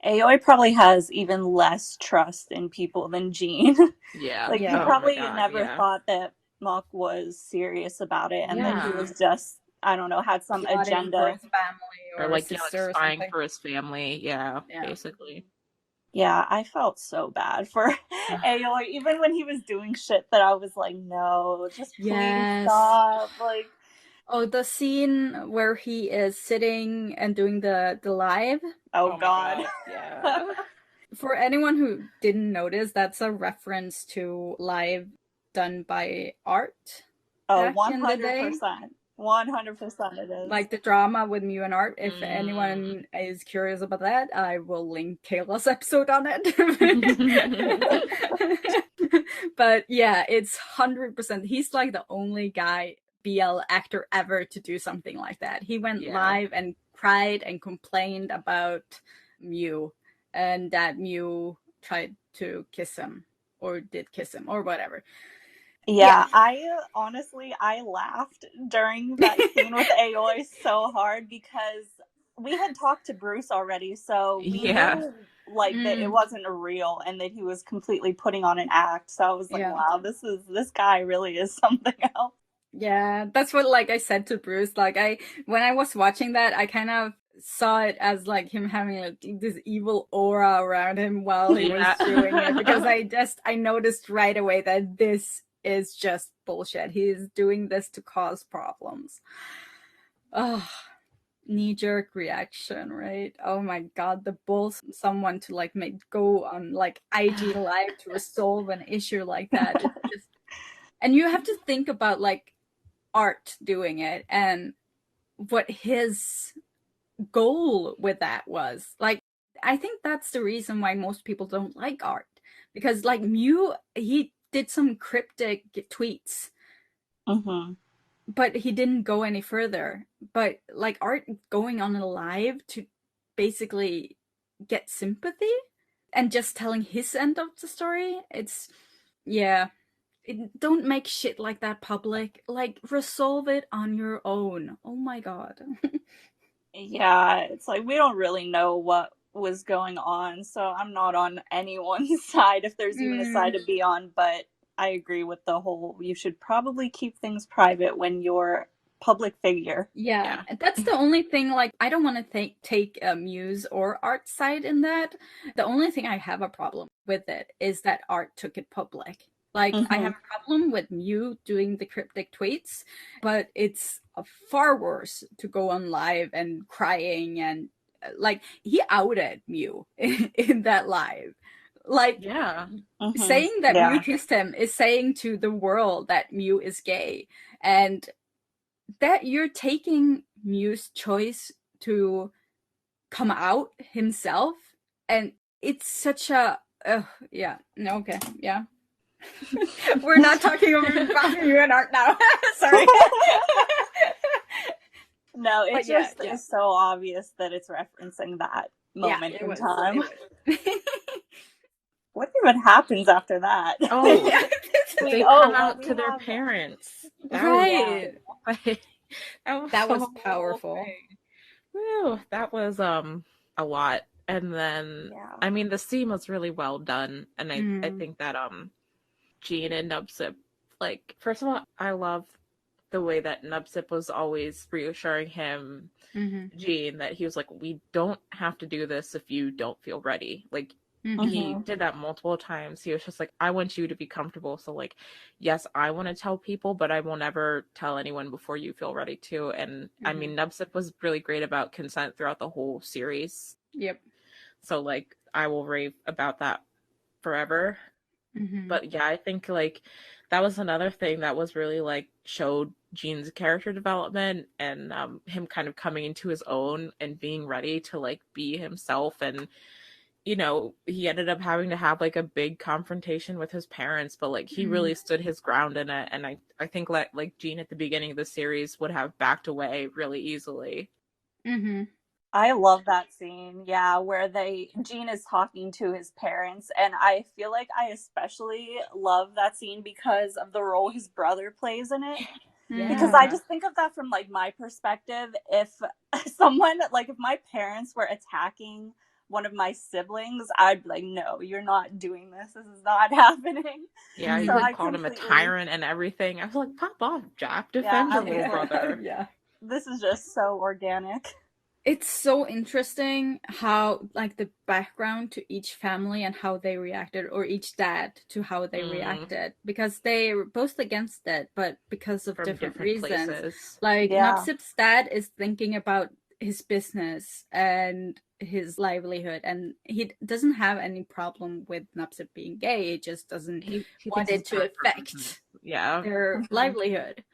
Aoi probably has even less trust in people than Jean. Yeah. Like, he probably never thought that Mock was serious about it, and that he was just, I don't know, had some agenda for his family, or like sister, spying for his family. Yeah, basically. Yeah, I felt so bad for Aoi, even when he was doing shit that I was like, no, just please stop. Like, oh, the scene where he is sitting and doing the live. Oh God. Yeah. For anyone who didn't notice, that's a reference to live done by Art. Oh, 100%. 100% it is. Like the drama with Mew and Art. If anyone is curious about that, I will link Kayla's episode on it. But yeah, it's 100%. He's like the only guy, BL actor ever, to do something like that. He went live and cried and complained about Mew, and that Mew tried to kiss him, or did kiss him, or whatever. Yeah, I honestly, I laughed during that scene with Aoi so hard because we had talked to Bruce already, so we Yeah. knew like that it wasn't real and that he was completely putting on an act. So I was like, wow, this guy really is something else. Yeah, that's what like I said to Bruce. Like when I was watching that, I kind of saw it as like him having like this evil aura around him while he was doing it, because I noticed right away that this is just bullshit. He is doing this to cause problems. Oh, knee-jerk reaction, right? Oh my god, the balls someone to like go on like IG Live to resolve an issue like that. It's just, and you have to think about like Art doing it and what his goal with that was. Like, I think that's the reason why most people don't like Art, because like Mew, he did some cryptic tweets, but he didn't go any further. But like Art going on a live to basically get sympathy and just telling his end of the story, it's, yeah, don't make shit like that public. Like, resolve it on your own. Oh my god. Yeah, it's like we don't really know what was going on, so I'm not on anyone's side if there's even a side to be on, but I agree with the whole you should probably keep things private when you're a public figure. Yeah, that's the only thing, like, I don't want to take Muse or Art's side in that. The only thing I have a problem with it is that Art took it public. Like, I have a problem with Mew doing the cryptic tweets, but it's far worse to go on live and crying and, like, he outed Mew in that live. Like, saying that Mew kissed him is saying to the world that Mew is gay. And that you're taking Mew's choice to come out himself, and it's such a yeah, no, okay, yeah. We're not talking about Mew and Art now. Sorry. No, it just is so obvious that it's referencing that moment in time. What even happens after that? Oh, they come out to their parents. Right. That was powerful. Woo, that was a lot. And then I mean the scene was really well done, and I think that Jean and Nubsip, like, first of all, I love the way that Nubsip was always reassuring him, Jean, that he was like, we don't have to do this if you don't feel ready. Like, he did that multiple times. He was just like, I want you to be comfortable. So, like, yes, I want to tell people, but I will never tell anyone before you feel ready to. And I mean, Nubsip was really great about consent throughout the whole series. Yep. So, like, I will rave about that forever. But yeah, I think like that was another thing that was really like showed Jean's character development and him kind of coming into his own and being ready to like be himself. And you know, he ended up having to have like a big confrontation with his parents, but like he really stood his ground in it. And I think like Jean at the beginning of the series would have backed away really easily. I love that scene, where Jean is talking to his parents, and I feel like I especially love that scene because of the role his brother plays in it. Because I just think of that from like my perspective. If someone, like if my parents were attacking one of my siblings, I'd be like, no, you're not doing this. This is not happening. Yeah, you like called him a tyrant and everything. I was like, pop off, Jack. Defend your little brother. Yeah. This is just so organic. It's so interesting how, like, the background to each family and how they reacted, or each dad to how they reacted, because they were both against it, but because of different reasons. Places. Like, Nubsip's dad is thinking about his business and his livelihood, and he doesn't have any problem with Nubsip being gay. He just doesn't want it to affect their livelihood.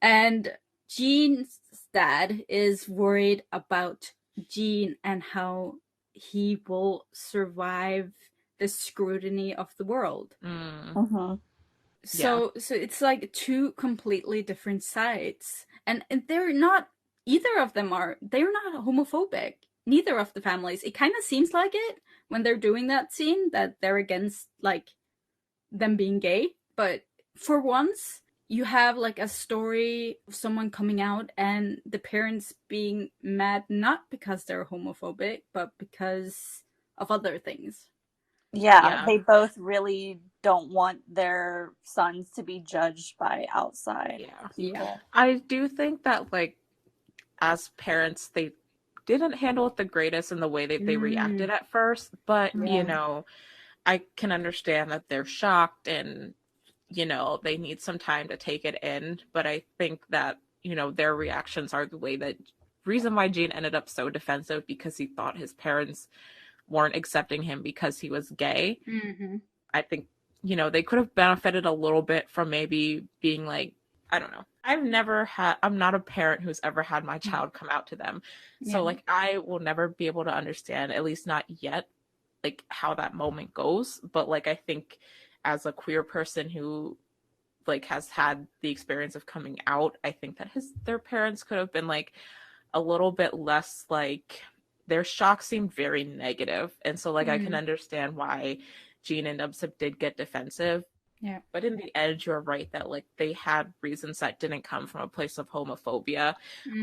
And Jean's dad is worried about Jean and how he will survive the scrutiny of the world. So it's like two completely different sides, and they're not, either of them they're not homophobic. Neither of the families. It kind of seems like it when they're doing that scene, that they're against like them being gay, but for once, you have like a story of someone coming out and the parents being mad not because they're homophobic, but because of other things. Yeah, they both really don't want their sons to be judged by outside people. Yeah. I do think that, like, as parents, they didn't handle it the greatest in the way that they reacted at first, but, you know, I can understand that they're shocked and, you know, they need some time to take it in, but I think that, you know, their reactions are the way that reason why Gene ended up so defensive, because he thought his parents weren't accepting him because he was gay. I think, you know, they could have benefited a little bit from maybe being like, I don't know. I'm not a parent who's ever had my child come out to them. So like, I will never be able to understand, at least not yet, like how that moment goes. But like, I think as a queer person who like has had the experience of coming out, I think that their parents could have been like a little bit less, like, their shock seemed very negative. And so like I can understand why Gene and Dubsip did get defensive. Yeah. But in the end, you're right that like they had reasons that didn't come from a place of homophobia.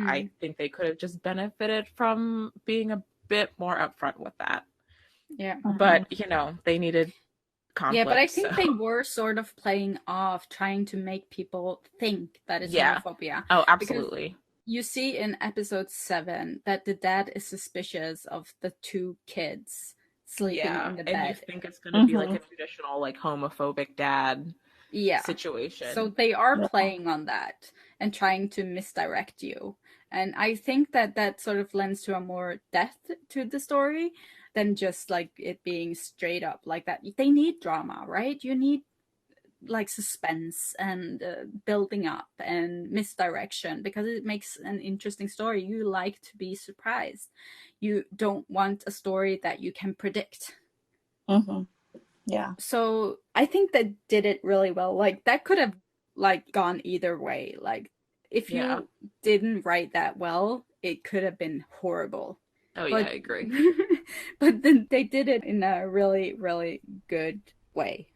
I think they could have just benefited from being a bit more upfront with that. Yeah. But, you know, they needed conflict. Yeah, but I think they were sort of playing off, trying to make people think that it's homophobia. Oh, absolutely. Because you see in episode 7 that the dad is suspicious of the 2 kids sleeping in the bed. And you think it's going to be like a traditional, like, homophobic dad situation. So they are playing on that and trying to misdirect you. And I think that that sort of lends to a more depth to the story than just like it being straight up like that. They need drama, right? You need like suspense and building up and misdirection, because it makes an interesting story. You like to be surprised. You don't want a story that you can predict. Yeah. So I think they did it really well. Like that could have like gone either way. Like if you didn't write that well, it could have been horrible. Oh, yeah, I agree. But then they did it in a really, really good way.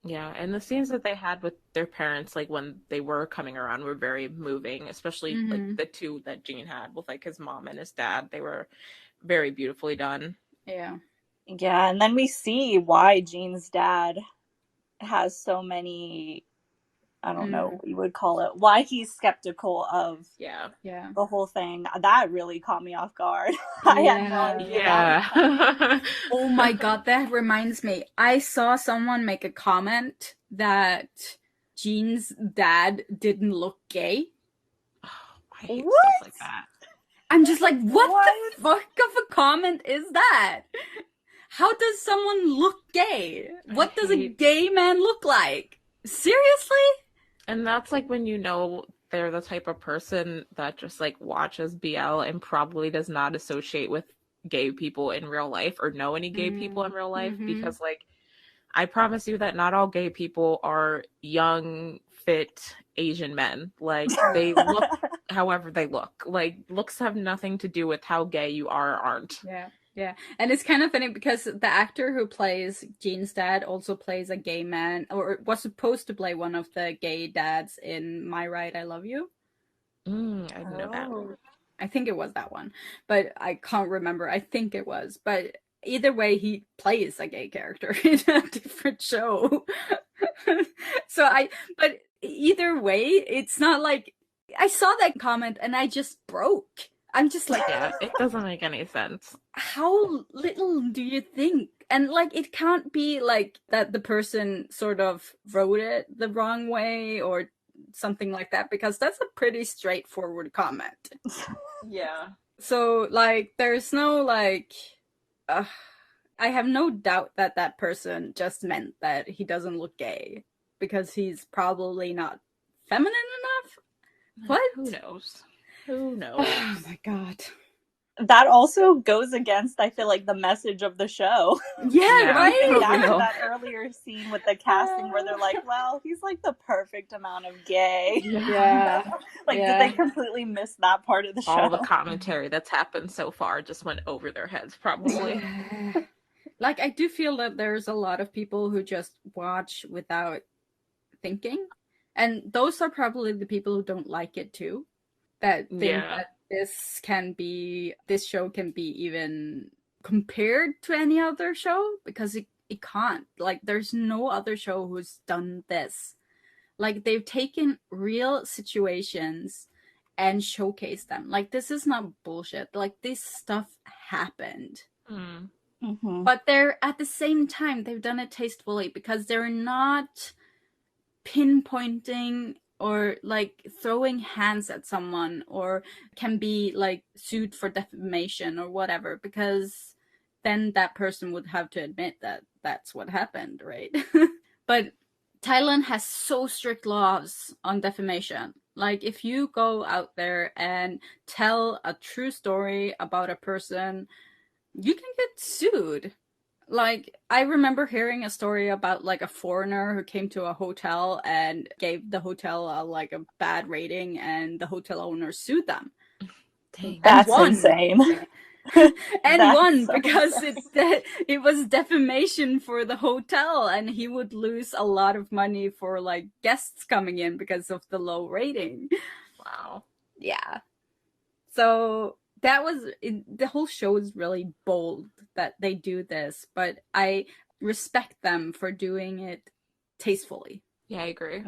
Yeah, and the scenes that they had with their parents, like when they were coming around, were very moving, especially like the 2 that Gene had with like his mom and his dad. They were very beautifully done. Yeah. Yeah, and then we see why Gene's dad has so many, I don't know what you would call it, why he's skeptical of the whole thing. That really caught me off guard. I had no idea. Oh my god, that reminds me. I saw someone make a comment that Gene's dad didn't look gay. Oh, I hate stuff like that. I'm just like, what the fuck of a comment is that? How does someone look gay? What does a gay man look like? Seriously? And that's like when you know they're the type of person that just like watches BL and probably does not associate with gay people in real life or know any gay people in real life, because like I promise you that not all gay people are young, fit Asian men. Like they look however they look. Like looks have nothing to do with how gay you are or aren't. Yeah, and it's kind of funny because the actor who plays Gene's dad also plays a gay man, or was supposed to play one of the gay dads in My Right, I Love You. I didn't know that. I think it was that one, but I can't remember. I think it was, but either way, he plays a gay character in a different show. But either way, it's not like I saw that comment and I just broke. I'm just like, it doesn't make any sense. How little do you think? And like, it can't be like that the person sort of wrote it the wrong way or something like that, because that's a pretty straightforward comment. So like, there's no like, I have no doubt that that person just meant that he doesn't look gay because he's probably not feminine enough. What? Who knows? Who knows? Oh my god. That also goes against, I feel like, the message of the show. Yeah, right? That earlier scene with the casting where they're like, well, he's like the perfect amount of gay. Yeah. Did they completely miss that part of the show? All the commentary that's happened so far just went over their heads, probably. Like, I do feel that there's a lot of people who just watch without thinking. And those are probably the people who don't like it too, that think that this show can be even compared to any other show, because it can't. Like, there's no other show who's done this. Like, they've taken real situations and showcased them. Like, this is not bullshit. Like, this stuff happened. But they're, at the same time, they've done it tastefully, because they're not pinpointing or like throwing hands at someone, or can be like sued for defamation or whatever, because then that person would have to admit that that's what happened, right? But Thailand has so strict laws on defamation. Like, if you go out there and tell a true story about a person, you can get sued. Like, I remember hearing a story about like a foreigner who came to a hotel and gave the hotel a bad rating, and the hotel owner sued them. Dang. That's insane. And won, because it was defamation for the hotel, and he would lose a lot of money for like guests coming in because of the low rating. Wow. Yeah. So the whole show is really bold that they do this, but I respect them for doing it tastefully. Yeah, I agree.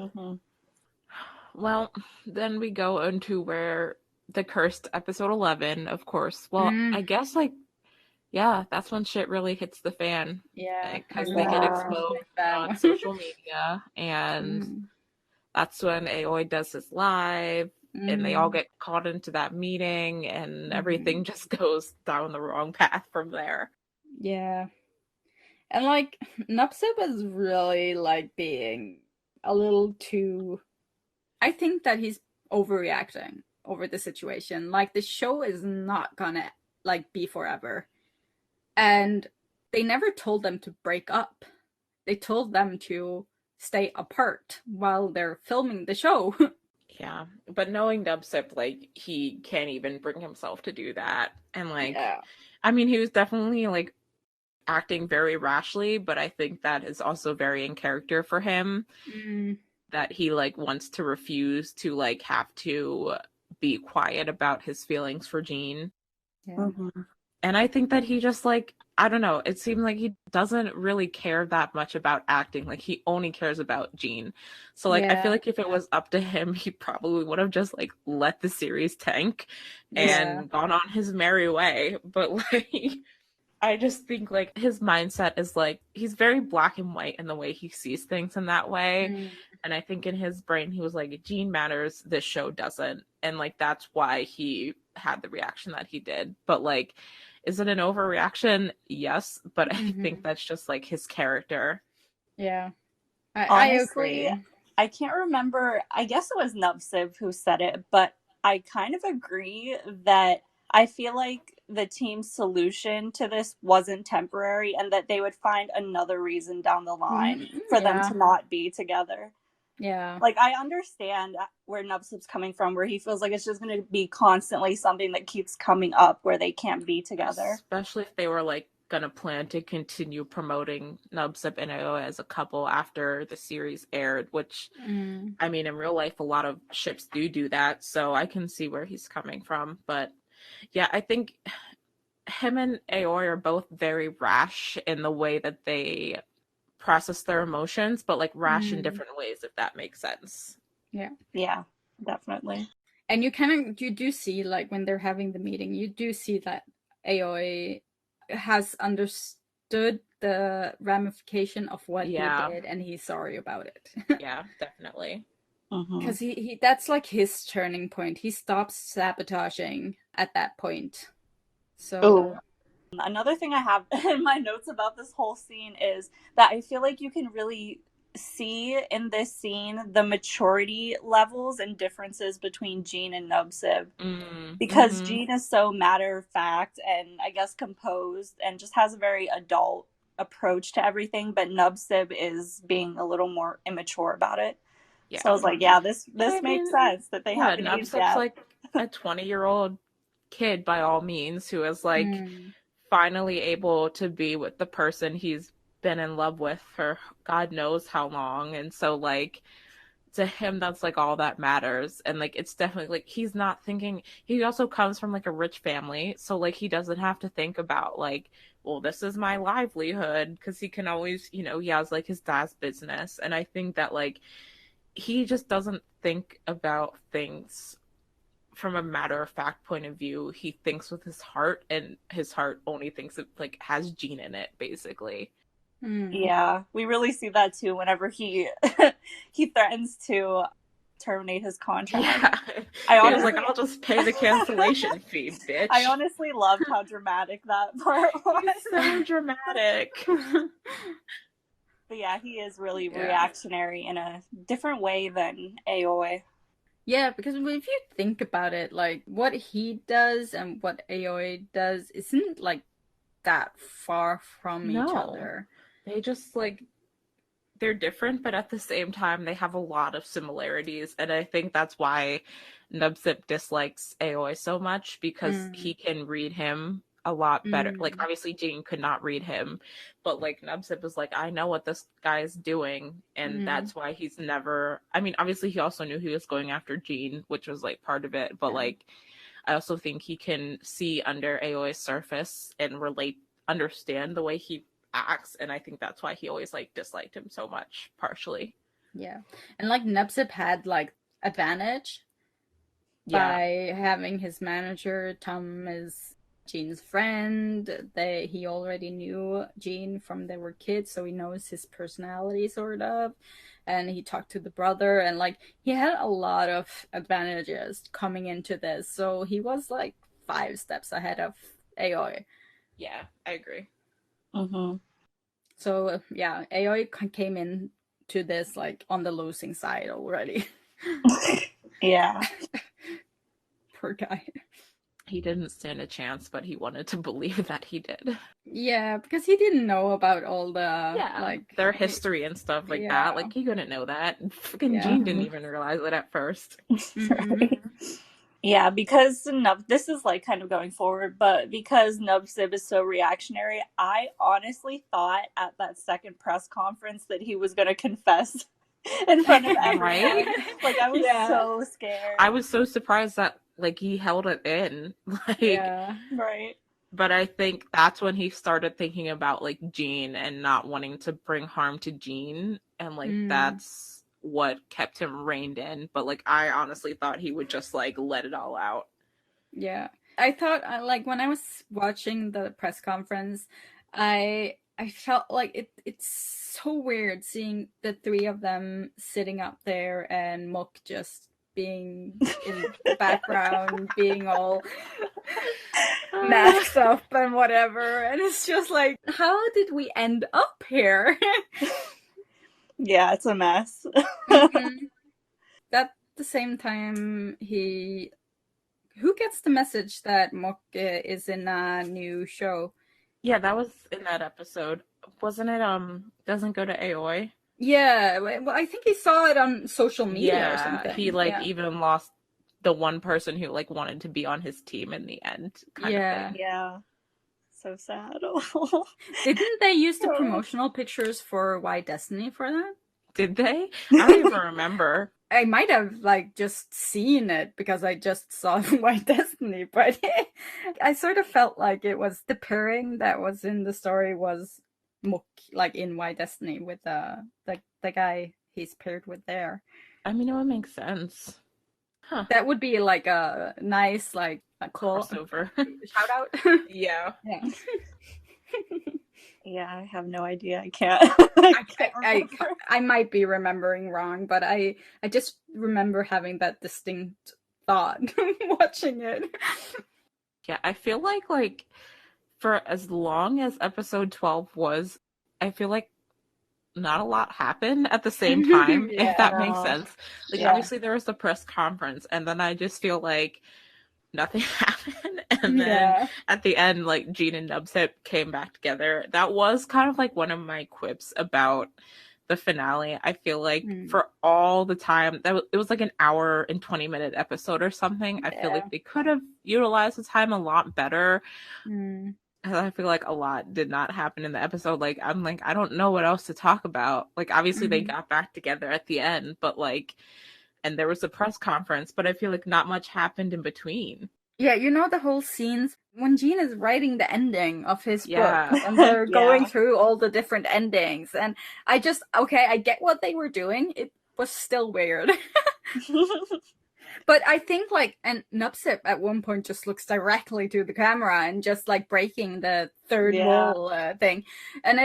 Well, then we go into where the cursed episode 11, of course. Well, I guess that's when shit really hits the fan. Yeah, because they get exposed on social media, and that's when Aoi does his live. And they all get caught into that meeting, and everything just goes down the wrong path from there. Yeah. And like, Nupsip is really like being a little too... I think that he's overreacting over the situation. Like, the show is not gonna like be forever. And they never told them to break up. They told them to stay apart while they're filming the show. Yeah, but knowing Dubsip, like, he can't even bring himself to do that. And, like, I mean, he was definitely, like, acting very rashly, but I think that is also very in character for him. That he, like, wants to refuse to, like, have to be quiet about his feelings for Jean. Yeah. And I think that he just, like, I don't know, it seemed like he doesn't really care that much about acting. Like, he only cares about Jean. So, like, I feel like if it was up to him, he probably would have just, like, let the series tank and gone on his merry way. But, like, I just think, like, his mindset is, like, he's very black and white in the way he sees things in that way. And I think in his brain, he was like, Jean matters, this show doesn't. And, like, that's why he had the reaction that he did. But, like, is it an overreaction? Yes, but I think that's just like his character. Yeah, Honestly, I agree. I can't remember. I guess it was Nubsiv who said it, but I kind of agree that I feel like the team's solution to this wasn't temporary, and that they would find another reason down the line for them to not be together. Yeah. Like, I understand where Nubsip's coming from, where he feels like it's just going to be constantly something that keeps coming up where they can't be together. Especially if they were, like, going to plan to continue promoting Nubsip and Aoi as a couple after the series aired, which, I mean, in real life, a lot of ships do that, so I can see where he's coming from. But, yeah, I think him and Aoi are both very rash in the way that they process their emotions, but like rash in different ways, if that makes sense. Yeah, definitely. And you do see, like, when they're having the meeting, you do see that Aoi has understood the ramification of what he did, and he's sorry about it. Yeah, definitely. Because he that's like his turning point. He stops sabotaging at that point. So another thing I have in my notes about this whole scene is that I feel like you can really see in this scene the maturity levels and differences between Jean and Nubsib. Because Jean is so matter-of-fact and I guess composed and just has a very adult approach to everything, but Nubsib is being a little more immature about it. Yeah. So I was like, this makes sense that they have an age gap. Like a 20-year-old kid by all means, who is like finally able to be with the person he's been in love with for God knows how long. And so, like, to him that's like all that matters. And like it's definitely like he's not thinking, he also comes from like a rich family, so like he doesn't have to think about like, well, this is my livelihood, because he can always, you know, he has like his dad's business. And I think that like he just doesn't think about things from a matter of fact point of view. He thinks with his heart, and his heart only thinks it like has Jean in it, basically. Yeah, we really see that too whenever he he threatens to terminate his contract. Yeah. He was like, I'll just pay the cancellation fee, bitch. I honestly loved how dramatic that part was. He's so dramatic. But yeah, he is really reactionary in a different way than Aoi. Yeah, because if you think about it, like what he does and what Aoi does isn't like that far from each other. They just like, they're different, but at the same time they have a lot of similarities. And I think that's why Nubsip dislikes Aoi so much, because he can read him a lot better. Like obviously Jean could not read him, but like Nubsip is like, I know what this guy is doing, and that's why he's never, I mean obviously he also knew he was going after Jean, which was like part of it, but like I also think he can see under Aoi's surface and understand the way he acts, and I think that's why he always like disliked him so much, partially. Yeah, and like Nubsip had like advantage by having his manager Tom as Jean's friend. He already knew Jean from they were kids, so he knows his personality sort of, and he talked to the brother, and like he had a lot of advantages coming into this, so he was like 5 steps ahead of Aoi. Yeah, I agree. So yeah, Aoi came in to this like on the losing side already. Yeah. Poor guy. He didn't stand a chance, but he wanted to believe that he did. Yeah, because he didn't know about all the like their history and stuff like that. Like he couldn't know that. Fucking Jean didn't even realize it at first. Right. Yeah, because this is like kind of going forward, but because Nubsib is so reactionary, I honestly thought at that second press conference that he was going to confess in front of everyone. Right? Like I was so scared. I was so surprised that like he held it in. Like right. But I think that's when he started thinking about like Jean and not wanting to bring harm to Jean, and like that's what kept him reined in. But like I honestly thought he would just like let it all out. Yeah, I thought like when I was watching the press conference, I felt like it's so weird seeing the 3 of them sitting up there and Mook just being in the background, being all masked up and whatever, and it's just like, how did we end up here? Yeah, it's a mess. At the same time, who gets the message that Mook is in a new show? Yeah, that was in that episode, wasn't it? Doesn't go to Aoi. Yeah, well, I think he saw it on social media or something. He like even lost the one person who like wanted to be on his team in the end. Kind of thing. Yeah. So sad. Didn't they use the promotional pictures for Why Destiny for that? Did they? I don't even remember. I might have like just seen it because I just saw Why Destiny, but I sort of felt like it was the pairing that was in the story was Mook, like in Why Destiny, with the guy he's paired with there. I mean, it would make sense. Huh. That would be like a nice like a crossover shout out. Yeah. Yeah, I have no idea. I can't. I might be remembering wrong, but I just remember having that distinct thought watching it. Yeah, I feel like for as long as episode 12 was, I feel like not a lot happened at the same time, if that makes sense. Like obviously there was the press conference, and then I just feel like nothing happened, and then at the end like Jean and Nubsip came back together. That was kind of like one of my quips about the finale. I feel like for all the time it was like an hour and 20-minute episode or something. I feel like they could have utilized the time a lot better. I feel like a lot did not happen in the episode. Like, I'm like, I don't know what else to talk about. Like, obviously they got back together at the end, but like, and there was a press conference, but I feel like not much happened in between. Yeah, you know the whole scenes when Gene is writing the ending of his book and they're going through all the different endings. And I get what they were doing. It was still weird. But I think and Nupsip at one point just looks directly to the camera and just like breaking the third wall thing. And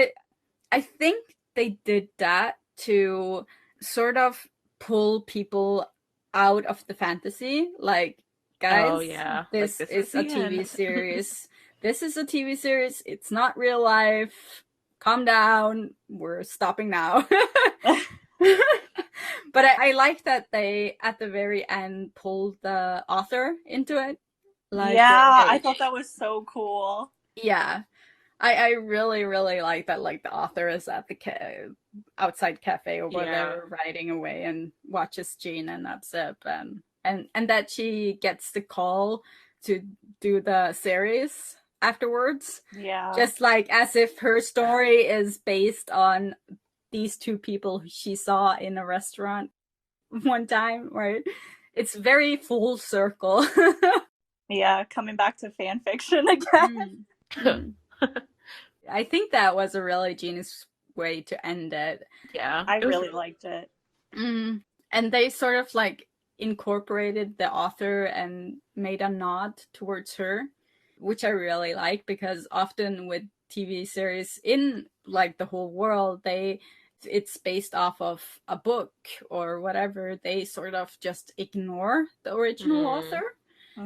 I think they did that to sort of pull people out of the fantasy. Like, guys, this is a TV series. This is a TV series. It's not real life. Calm down. We're stopping now. But I like that they, at the very end, pulled the author into it. I thought that was so cool. Yeah. I really, really like that, like, the author is at the outside cafe or whatever, writing away and watches Jean and Nupsip, and that she gets the call to do the series afterwards. Yeah. Just like as if her story is based on these two people she saw in a restaurant one time, right? It's very full circle. Yeah, coming back to fan fiction again. I think that was a really genius way to end it. Yeah. I really liked it. And they sort of like incorporated the author and made a nod towards her, which I really like, because often with TV series in like the whole world, it's based off of a book or whatever. They sort of just ignore the original author.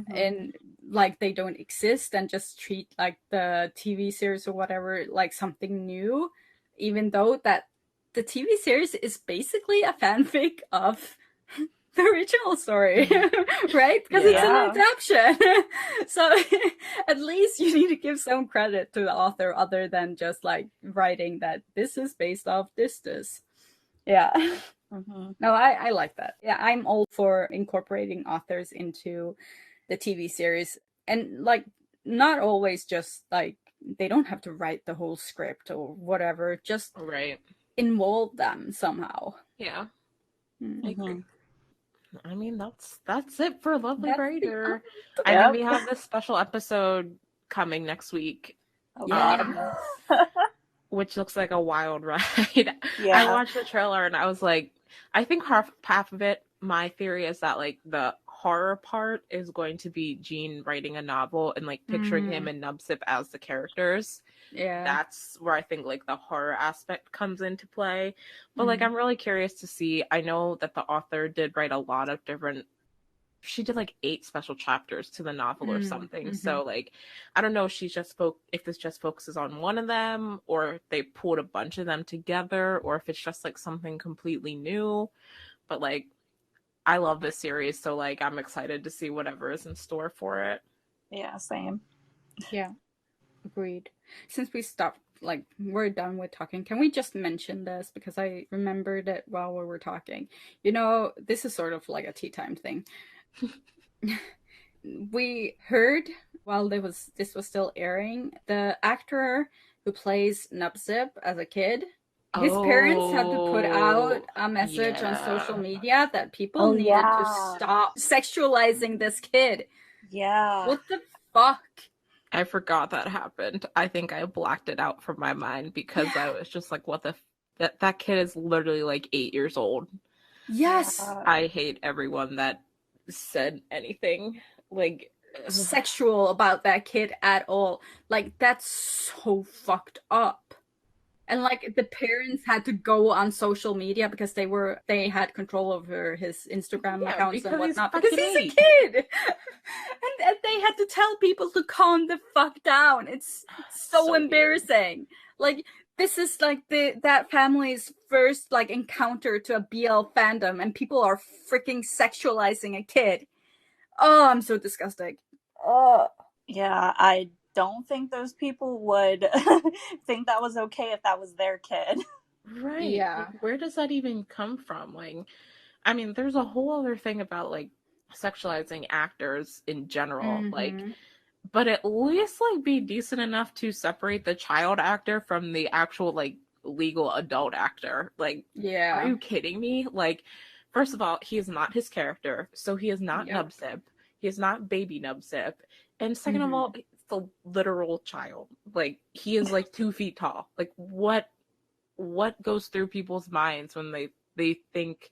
And like they don't exist and just treat like the TV series or whatever like something new, even though that the TV series is basically a fanfic of the original story, right? Because it's an adaptation. So at least you need to give some credit to the author other than just like writing that this is based off this. Yeah. No, I like that. Yeah, I'm all for incorporating authors into the TV series, and like not always just like they don't have to write the whole script or whatever, just involve them somehow. I agree. I mean, that's it for Lovely Writer. I mean, we have this special episode coming next week, which looks like a wild ride. I watched the trailer and I was like, I think half of it, my theory is that like the horror part is going to be Gene writing a novel and like picturing him and Nupsip as the characters. That's where I think like the horror aspect comes into play. But like I'm really curious to see. I know that the author did write a lot of different, she did like 8 special chapters to the novel or something. So like I don't know if if this just focuses on one of them, or if they pulled a bunch of them together, or if it's just like something completely new. But like I love this series, so like I'm excited to see whatever is in store for it. Yeah, same. Yeah, agreed. Since we stopped, like we're done with talking, can we just mention this, because I remembered it while we were talking. You know, this is sort of like a tea time thing. We heard while this was still airing, the actor who plays Nupsip as a kid, his parents had to put out a message on social media that people needed to stop sexualizing this kid. Yeah. What the fuck? I forgot that happened. I think I blacked it out from my mind because I was just like, what the that kid is literally like 8 years old. Yes. I hate everyone that said anything like sexual about that kid at all. Like, that's so fucked up. And like the parents had to go on social media because they had control over his Instagram accounts and whatnot, because he's a kid. and they had to tell people to calm the fuck down. It's so embarrassing. Weird. Like, this is like that family's first like encounter to a BL fandom, and people are freaking sexualizing a kid. Oh, I'm so disgusted. Oh. Yeah, I don't think those people would think that was okay if that was their kid. Right. Yeah. Like, where does that even come from? Like, I mean, there's a whole other thing about like sexualizing actors in general. Like, but at least like be decent enough to separate the child actor from the actual like legal adult actor. Like, are you kidding me? Like, first of all, he is not his character, so he is not Nubsip. He is not baby Nubsip. And second of all, it's the literal child. Like, he is like 2 feet tall. Like, what goes through people's minds when they think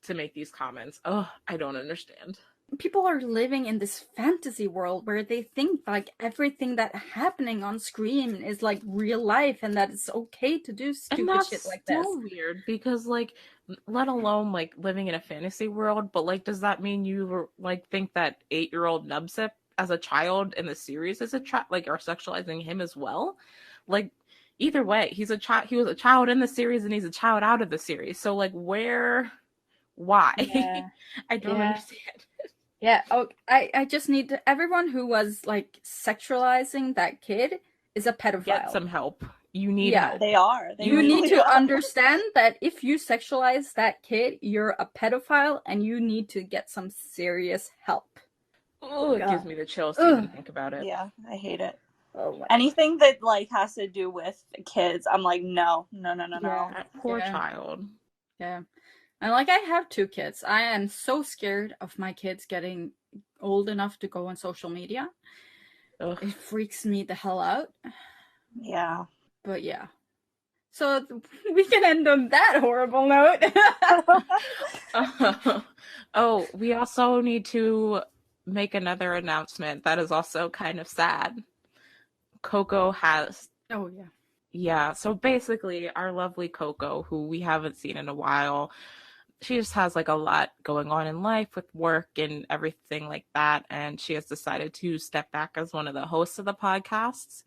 to make these comments? Oh, I don't understand. People are living in this fantasy world where they think like everything that happening on screen is like real life and that it's okay to do stupid shit like this. And that's so weird because like, let alone like living in a fantasy world, but like, does that mean you like think that 8-year-old Nubsip as a child in the series is a child, like, are sexualizing him as well? Like, either way, he's a child. He was a child in the series and he's a child out of the series. So like, why? I don't understand. Yeah, I just need everyone who was like sexualizing that kid is a pedophile. Get some help. You need help. They are. You need to understand that if you sexualize that kid, you're a pedophile and you need to get some serious help. Oh, it gives me the chills to even think about it. Yeah, I hate it. Oh, anything that like has to do with kids, I'm like, no. That poor child. Yeah. And like, I have 2 kids. I am so scared of my kids getting old enough to go on social media. Ugh. It freaks me the hell out. Yeah. But yeah. So we can end on that horrible note. Oh, we also need to make another announcement that is also kind of sad. Coco has... Oh, yeah. Yeah, so basically our lovely Coco, who we haven't seen in a while, she just has like a lot going on in life with work and everything like that, and she has decided to step back as one of the hosts of the podcasts.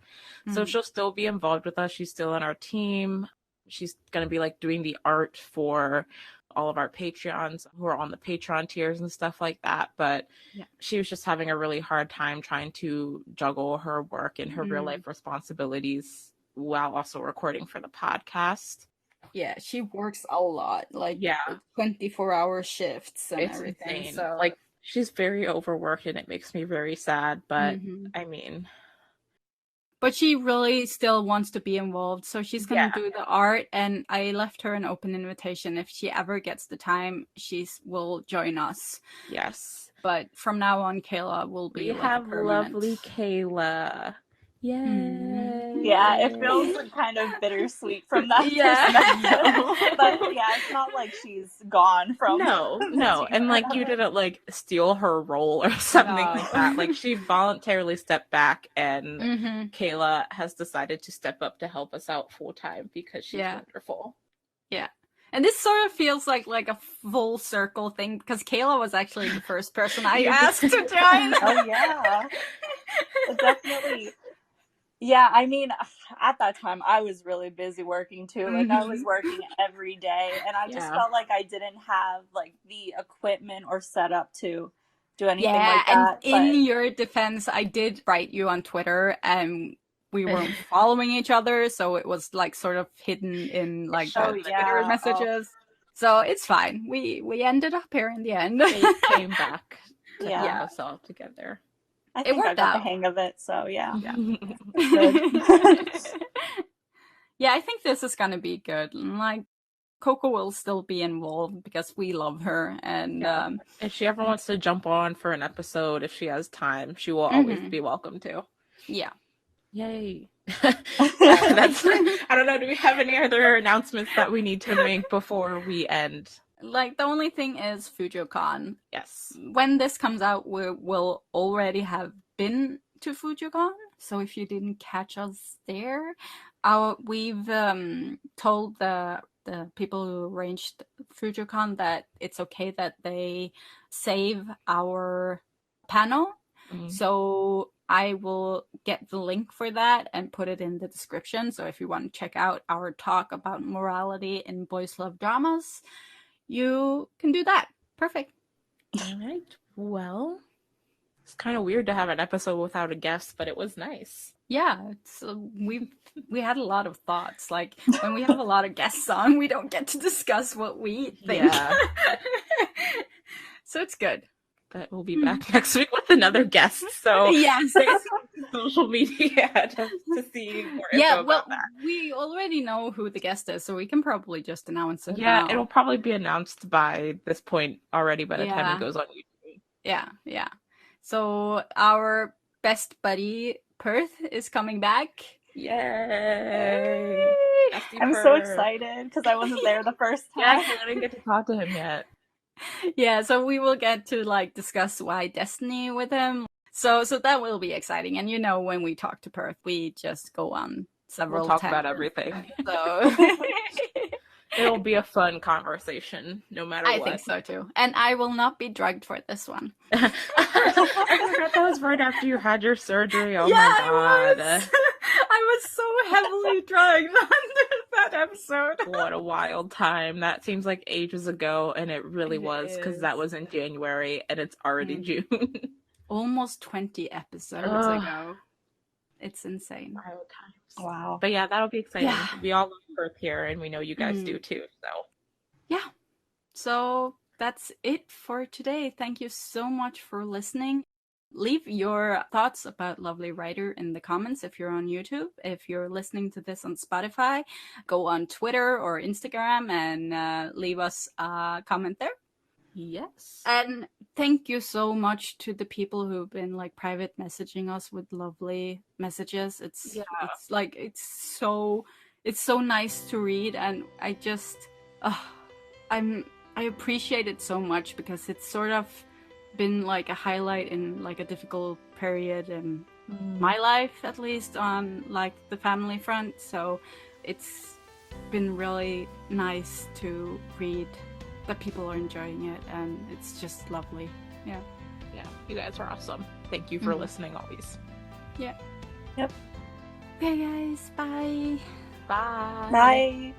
So she'll still be involved with us. She's still on our team. She's going to be like doing the art for all of our Patreons who are on the Patreon tiers and stuff like that. But she was just having a really hard time trying to juggle her work and her real life responsibilities while also recording for the podcast. Yeah, she works a lot, like 24-hour shifts and it's everything. Insane. So like, she's very overworked and it makes me very sad, but I mean, but she really still wants to be involved, so she's gonna do the art, and I left her an open invitation. If she ever gets the time, she will join us. Yes, but from now on, Kayla will be. We have lovely Kayla. Yay. Yeah, it feels kind of bittersweet from that perspective. But it's not like she's gone from No. And like, you didn't like steal her role or something like that. Like, she voluntarily stepped back, and Kayla has decided to step up to help us out full time because she's wonderful. Yeah. And this sort of feels like a full circle thing, because Kayla was actually the first person I asked to join. Oh yeah. Definitely. Yeah, I mean, at that time, I was really busy working, too. Like, I was working every day, and I just felt like I didn't have, like, the equipment or setup to do anything like that. And in your defense, I did write you on Twitter, and we weren't following each other, so it was, like, sort of hidden in, like, the Twitter messages. So it's fine. We ended up here in the end. They came back to have us all together. I think I got the hang of it, so yeah. Yeah, I think this is gonna be good. Like, Coco will still be involved because we love her, and if she ever wants to jump on for an episode, if she has time, she will always be welcome to. Yeah. Yay. I don't know, do we have any other announcements that we need to make before we end? Like, the only thing is FujoCon. Yes. When this comes out, we will already have been to FujoCon. So if you didn't catch us there, we've told the people who arranged FujoCon that it's okay that they save our panel. So I will get the link for that and put it in the description. So if you want to check out our talk about morality in boys love dramas, you can do that. Perfect. All right. Well, it's kind of weird to have an episode without a guest, but it was nice. Yeah, we had a lot of thoughts. Like, when we have a lot of guests on, we don't get to discuss what we think. Yeah. So it's good. that we'll be back next week with another guest. So yes, social media to see more info about that. We already know who the guest is, so we can probably just announce it. Yeah, now. It'll probably be announced by this point already by the time it goes on YouTube. Yeah. So our best buddy Perth is coming back. Yay! I'm so excited because I wasn't there the first time. Yeah, I didn't get to talk to him yet. Yeah, so we will get to like discuss why Destiny with him. So that will be exciting. And when we talk to Perth, we just go on several We'll talk about everything. So it'll be a fun conversation, no matter what. I think so too. And I will not be drugged for this one. I forgot that was right after you had your surgery. Oh my god. I was so heavily drugged on that episode. What a wild time. That seems like ages ago, and it really was, because that was in January, and it's already June. Almost 20 episodes ago. It's insane. Wild times. Wow. But yeah, that'll be exciting. Yeah. We all love Perth here, and we know you guys do too, so. Yeah. So that's it for today. Thank you so much for listening. Leave your thoughts about Lovely Writer in the comments if you're on YouTube. If you're listening to this on Spotify, go on Twitter or Instagram and leave us a comment there. Yes. And thank you so much to the people who've been like private messaging us with lovely messages. It's so nice to read, and I just I appreciate it so much because it's sort of been like a highlight in like a difficult period in my life, at least on like the family front. So it's been really nice to read that people are enjoying it, and it's just lovely. Yeah, you guys are awesome. Thank you for listening always. Yep. Okay, guys, bye. Bye.